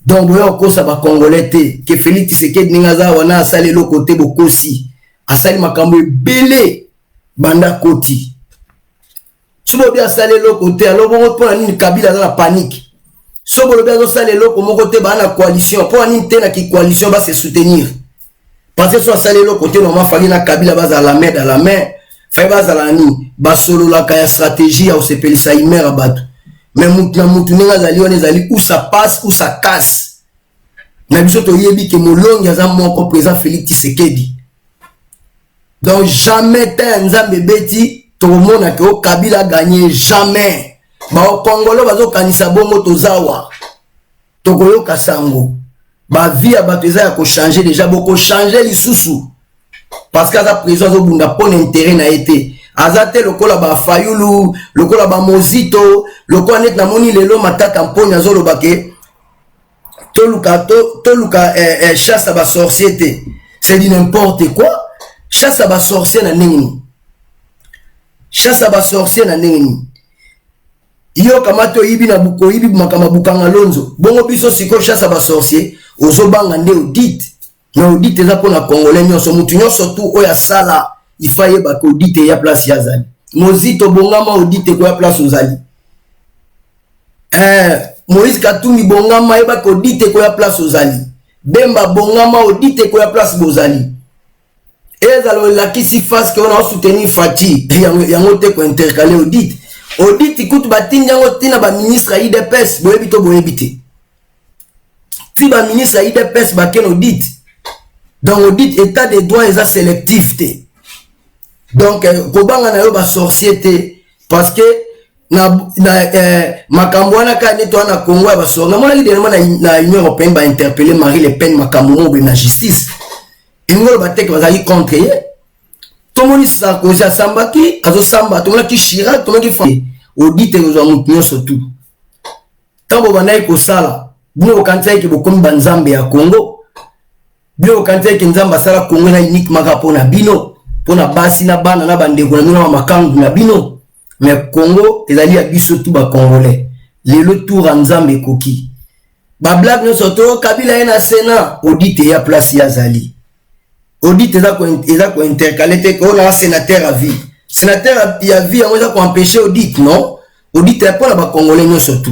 Donc boyo kosa ba congolais te que Félix Tshisekedi ningaza wana asali lo côté bokosi. Asali makambo ebele banda koti. Subo bi asali lo côté alors bon pour nini Kabila dans la panique. So bolo bien ça les locaux mon côté ba na coalition pour ani te na ki coalition va se soutenir parce que soit ça les locaux côté normalement fali na Kabila baza la main dans la main fa baza la ni ba solo la ka stratégie au sepelisa imera bato mais mutu ninga zali on ezali où ça passe où ça casse na biso to yebi ke molongi aza moko président Félix Tshisekedi donc jamais ta nzambe beti to mona ke o Kabila gagner jamais. Ba Congolais bazo kanisa bongo tozawa tokoyo kasango ba vie abateza ya ko changer déjà beaucoup changer lisusu parce que la président zo bunda pour intérêt na été azate lokola ba Fayulu, lokola ba Mozito, lokola net na moni lelo matata mponya zolo bake toluka chasse à ba sorcier. C'est du n'importe quoi. Chasse à ba sorcier na nini. Chasse à ba sorcier na nini. Iyo kamato ibi na buko ibi makama bukanga lonzo. Bongo biso siko chasse à ba sorcier ozobanga nde audit. Na audit eza pona congolais nyonso mutu nyonso tu oya sala ifaye ba ko audit ya place ya zali. Mozito bongama audit ko ya place ozali. Moïse Katumbi bongama eba ko audit ko ya place ozali. Bemba bongama audit ko ya place bozali. Ezalo la kisi face que on a soutenu Fati yango te ko intercaler audit. Audit kutu batindi yango tina ba ministre IDPS boyebi to boyebi te. Ti ba ministre IDPS ba ken audit. Donc audit état des droits et sélectif te. Donc kobanga na yo ba sorcier parce que makambo wana ka neto na Congo ba sorga mona lidema na Union européenne ba interpeller Marie Le Pen makambo mo na justice. Ingolo ba tek bazali contre ye. Tomoni Sarkozy asambaki azo samba tomona ki Chirac tomona ki fa audit ezo mutunyo surtout. Tambo banai ko sala bino kantai ke bokomi banzambe ya Congo. Bino kantai ke nzamba sala Congo na unique makapo na bino. Pona basi na bana na bandeko na bino na makangu na bino. Mais Congo ezali ya biso tu ba congolais. Lelo tour nzambe koki. Ba blague no soto Kabila ena Sénat audit ya place ya zali. Audit eza ko intercaler te ko na sénateur à vie. Sénateur ya vie on eza ko empêcher audit non? Audit ya pona ba congolais no soto.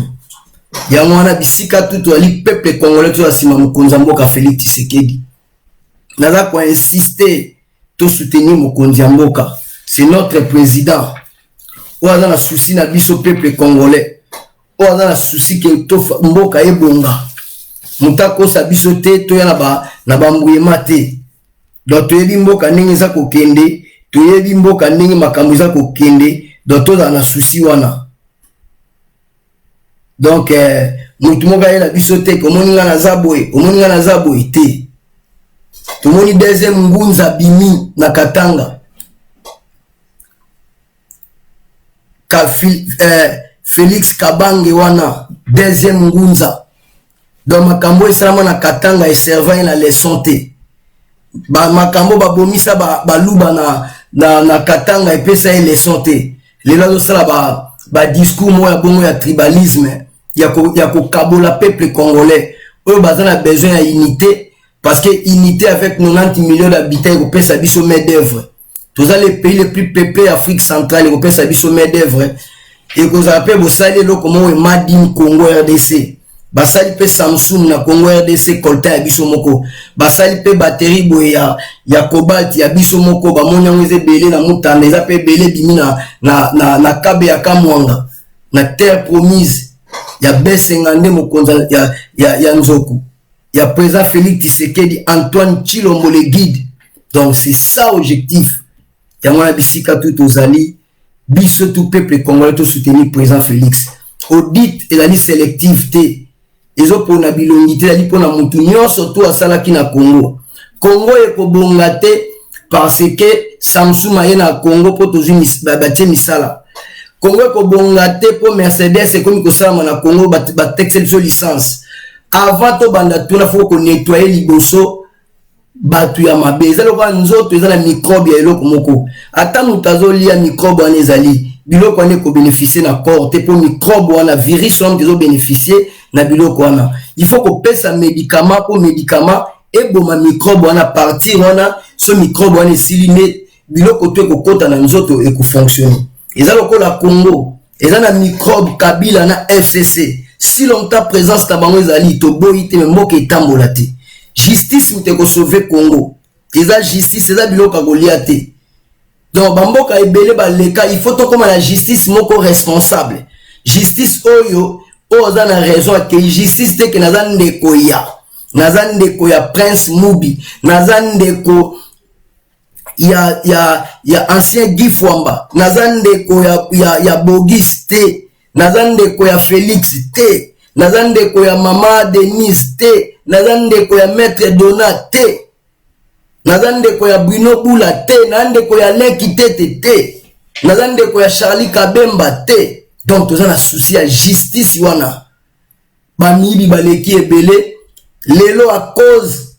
Ya mwana bisika tutu ali peuple congolais to asima mukonza mboka Félix Tshisekedi. Naza ko insister to soutenir mukonza mboka. C'est notre président. On a un souci na biso peuple congolais. On a un souci que to mboka ebonga. Mutako sa biso te to ya na ba mbuyema te. Donc to yebi mboka ndenge za kokende, to yebi mboka ndenge makambo za kokende, donc to na souci wana. Donc mutu moka yela biso te ko moninga na zaboe, o moninga na zaboe te. To moni deuxième ngunza bimi na Katanga. Félix Kabange wana deuxième ngunza. Donc makambo esalama na Katanga et servant na leçon te. Ba makambo ba bomisa ba luba na Katanga et pesa leçon te. Lelo sala ba discours moya bongo ya tribalisme ya ko kabola peuple congolais. Oyo bazana besoin ya unité parce que unité avec 90 millions d'habitants ko pesa biso main d'œuvre. Tous les pays les plus peuplés Afrique centrale ko pesa biso main d'œuvre. Et que vous appelez vos salés comment est Madine Congo RDC. Basali pe Samsung na Congo RDC Colta ya biso moko. Basali pe batterie boye ya cobalt ya biso moko ba monya ngeze belé na mutanda eza pe belé bimi na kabe ya Kamwanga. Na terre promise ya B50 mokonza ya Nzoku. Ya président Félix Tshisekedi Antoine Tshilombo le guide. Donc c'est ça objectif. Ya mwana bisika tout ozali biso tout peuple congolais to soutenir président Félix. Audit ezali sélectivité. Ezo pona bilongité ezali pona mutu nyonso to asalaki na Congo. Congo ekobonga te parce que Samsung aye na Congo po tozwi batie misala. Congo ekobonga te po Mercedes ekomi kosalama na Congo ba texte biso licence. Avant to banda tuna faut ko nettoyer liboso batu ya mabe ezalo kwa nzoto ezala microbe ya eloko moko ata mutazo lia microbe wana ezali biloko wana ko bénéficier na corps te po microbe wana virus wana kezo bénéficier na biloko wana il faut ko pesa médicament pour médicament et boma microbe wana partir wana so microbe wana siline biloko to ko kota na nzoto e ko fonctionner ezalo ko la Congo ezana microbe Kabila na FCC si longtemps présence tabango ezali to boyite mboka etambola te. Justice mute ko sauver Congo. Eza justice eza biloko kolia te. Donc bamboka ebele ba leka il faut to comme la justice moko responsable. Justice oyo oza na raison que justice te que nazande ko ya Prince Mubi, nazande ko ya ancien Guy Fwamba, nazande ko ya Bogis te, nazande ko ya Félix te, nazande ko ya Mama Denise te. Nazande ko ya Maître Donat te. Nazande ko ya Bruno Bula te. Nazande ko ya Leki te. nazan ndeko ya Charlie Kabemba te. Donc toza na souci ya justice wana. Bamibi baleki ebele lelo à cause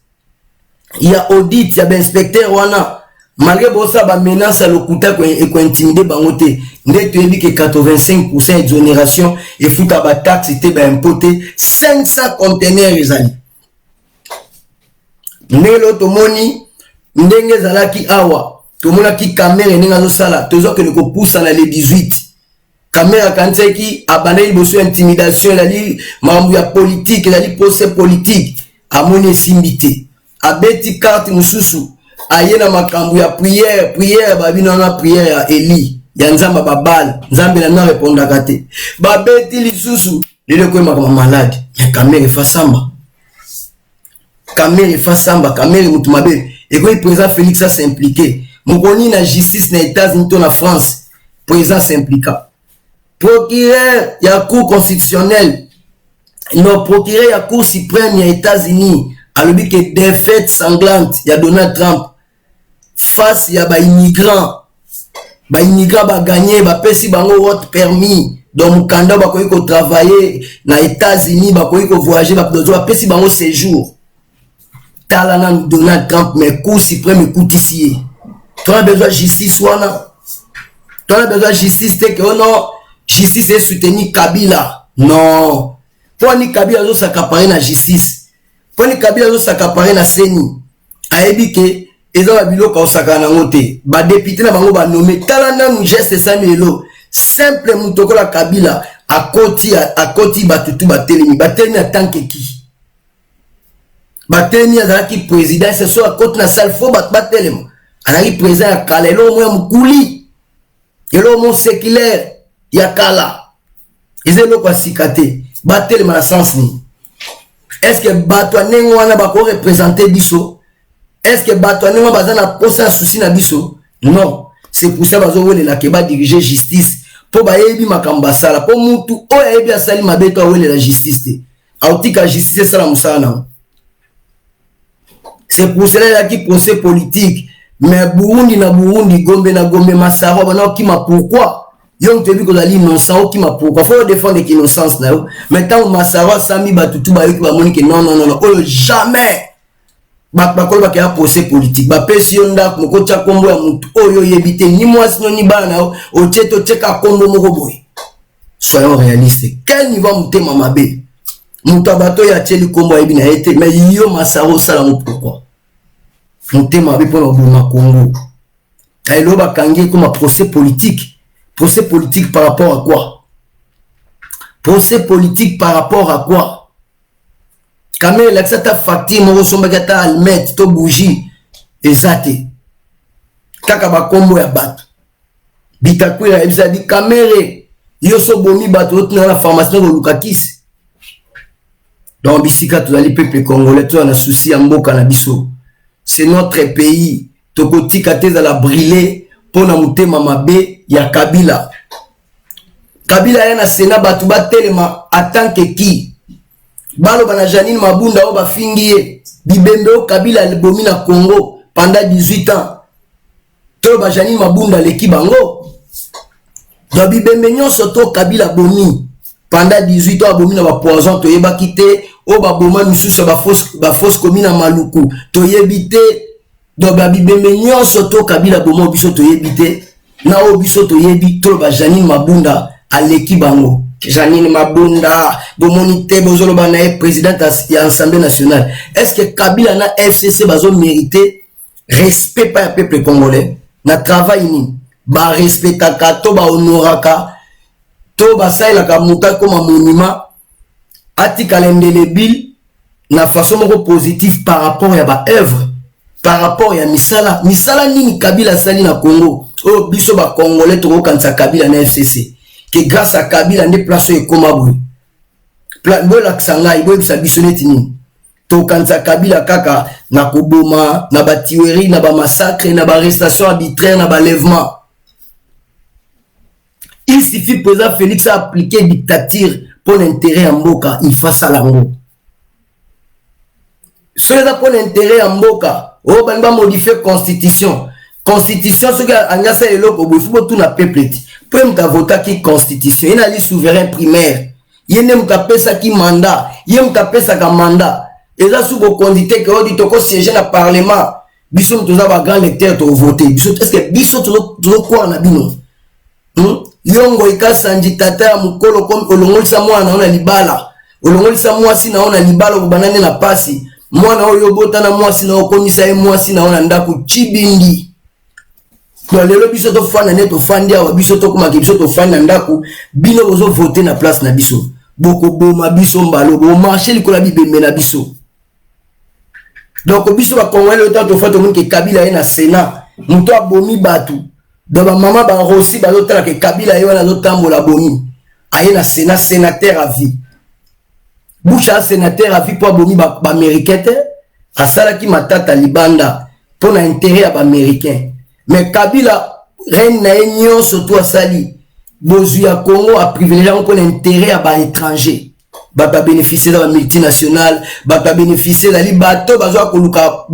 ya audit ya inspecteur wana malgré bosa ba menace à lokuta ko intimider bango te. Nde toyebi ke 85% exonération et futa ba taxe te ba impoté 500 conteneurs ezali. Nelo tomoni ndenge zalaki awa tomona ki caméra ndenge azosala tozo ke ko poussa na le 18 caméra kanseki abandeli boso intimidation lali mambo ya politique lali procès politique amoni simbité abeti carte mususu ayena makambo ya prière babina na prière ya Eli ya nzamba babal nzambe na répondre kate babeti lisusu lele ko makambo malade ya caméra fa samba caméra fa samba caméra mutumabe et quand le président Félix a s'impliqué mokoni na justice na États-Unis to na France président s'impliqua procureur ya cour constitutionnelle non procureur ya cour suprême ya États-Unis alobi que défaite sanglante ya Donald Trump face ya ba immigrants ba gagner ba pesi bango vote permis donc mukanda ba ko travailler na États-Unis ba ko voyager ba pesi bango séjour talana Donald Trump mais cour suprême écoute ici tu as besoin de justice wana tu as besoin de justice te que non justice est soutenir Kabila non pour ni Kabila zo s'accaparer na justice pour ni Kabila zo s'accaparer na seni ayebi ke eza biloko osaka na ngote ba député na bango ba nommé talana nous geste Samuelo simple mutoko la Kabila akoti batutu batelemi na tanke ki bateni azalaki président ce soit akoti na salle fo batelema azalaki président ya kala elo mo mukuli elo mo séculaire ya kala ezelo kwa sikate batelema na sens ni est-ce que bato nengo wana ba ko représenter biso est-ce que bato nengo bazana posa souci na biso non c'est pour ça bazo wele la keba diriger justice po ba yebi makamba sala po mutu o yebi asali mabeto wele la justice te autika justice sala musana. C'est pour cela qu'il y a procès politique. Mais Burundi na Burundi, Gombe na Gombe, Massaro, qui m'a pourquoi? Yon te dit que vous allez innocent, qui m'a pourquoi? Faut défendre l'innocence là. Maintenant, Massaro, Sami, Batutu, Bayoki, Bamonique, non, jamais. Bakol ba kia procès politique. Ba pesionda, moko tia kombo ya mutu, oyo yebite, ni moi sino ni bana, o cheto cheka kombo moko boy. Soyons réalistes. Quel niveau mutema mabe? Mutabato ya cheli kombo yebi na été, mais yo Massaro, ça la pourquoi? Mutema mabe pour le Congo. Aïlo ba kangi comme un procès politique. Procès politique par rapport à quoi? Procès politique par rapport à quoi? Quand même, là, ça t'a facture, mon ressemble à almet, to bougie, et ça t'es. Takaba kombo ya bat. Bitakwira, il a dit caméré. Yo so bomi bat, l'autre dans la formation de Lukakis. Donc, bisika, tout les peuples congolais, tout on a souci à mboka na biso. C'est notre pays. Toko tikate za la brûler pour na mutema mabe ya Kabila. Kabila yana sena batu batelema atanke ki. Balo bana Janine Mabunda o ba fingiye. Bibembe o Kabila le na Congo pendant 18 ans. To ba Janine Mabunda leki bango. Do bibembe nyonso to Kabila bomi pendant 18 ans bomi na ba poison to yeba kite o ba boma misusu ba fausse commune Maluku to yebite. Do ba bibembe nyonso to Kabila bomo biso to yebite na o biso to yebi to ba Janine Mabunda aleki bango. Janine Mabunda, Bomonite, Bozolo Banae, présidente de l'Assemblée nationale. Est-ce que Kabila na FCC bazo mérité respect par le peuple congolais? Na travail ni, ba respectaka, to ba honoraka, to ba sailaka muta comme un monument, ati kalendele bil, na façon moko positive par rapport à ba œuvre, par rapport à misala. Misala ni Kabila sali na Congo. Oh, biso ba congolais to kansa Kabila na FCC. Que grâce à Kabila ne place et comme abou bo la ksanga ibo bisa bisoneti ni to kanza Kabila kaka na koboma na ba tuerie na ba massacre na ba arrestation arbitraire na ba lèvement. Il suffit président Félix a appliqué dictature pour l'intérêt en mboka, il fait ça lango. Cela pour l'intérêt en mboka, oh ben va modifier constitution. constitution ce que angasa eloko bo faut tout na peuple ti pour muta vota ki constitution ina li souverain primaire yene muta pesa ki mandat yé muta pesa ka mandat eza sous bo condité que odi to ko siéger na parlement biso muta ba grand lecteur to voter biso est-ce que biso to quoi na bino yongo ikasanji tata ya mukolo comme olongolisa mwana ona libala olongolisa mwasi na ona libala kubanane na pasi mwana oyo botana mwasi na okomisa ye mwasi na ona ndako chibindi kwa lelo biso to fana ne to fandi awa biso to kuma biso to fanda ndako bino bozo voter na place na biso boko boma biso mbalo bo marché likola bibembe na biso donc biso ba kongole autant to fato munke Kabila ye na Sénat muto abomi batu donc maman ba rossi ba lotala ke Kabila ye wana zotambola bomi aye na Sénat sénateur à vie Boucha sénateur à vie pour abomi ba américain asala ki matata libanda pour na intérêt à américain mais Kabila reine na union surtout asali bozu ya Congo a privilégié pour l'intérêt à l'étranger ba bénéficier de la multinationale ba bénéficier de la bateau ba zo koluka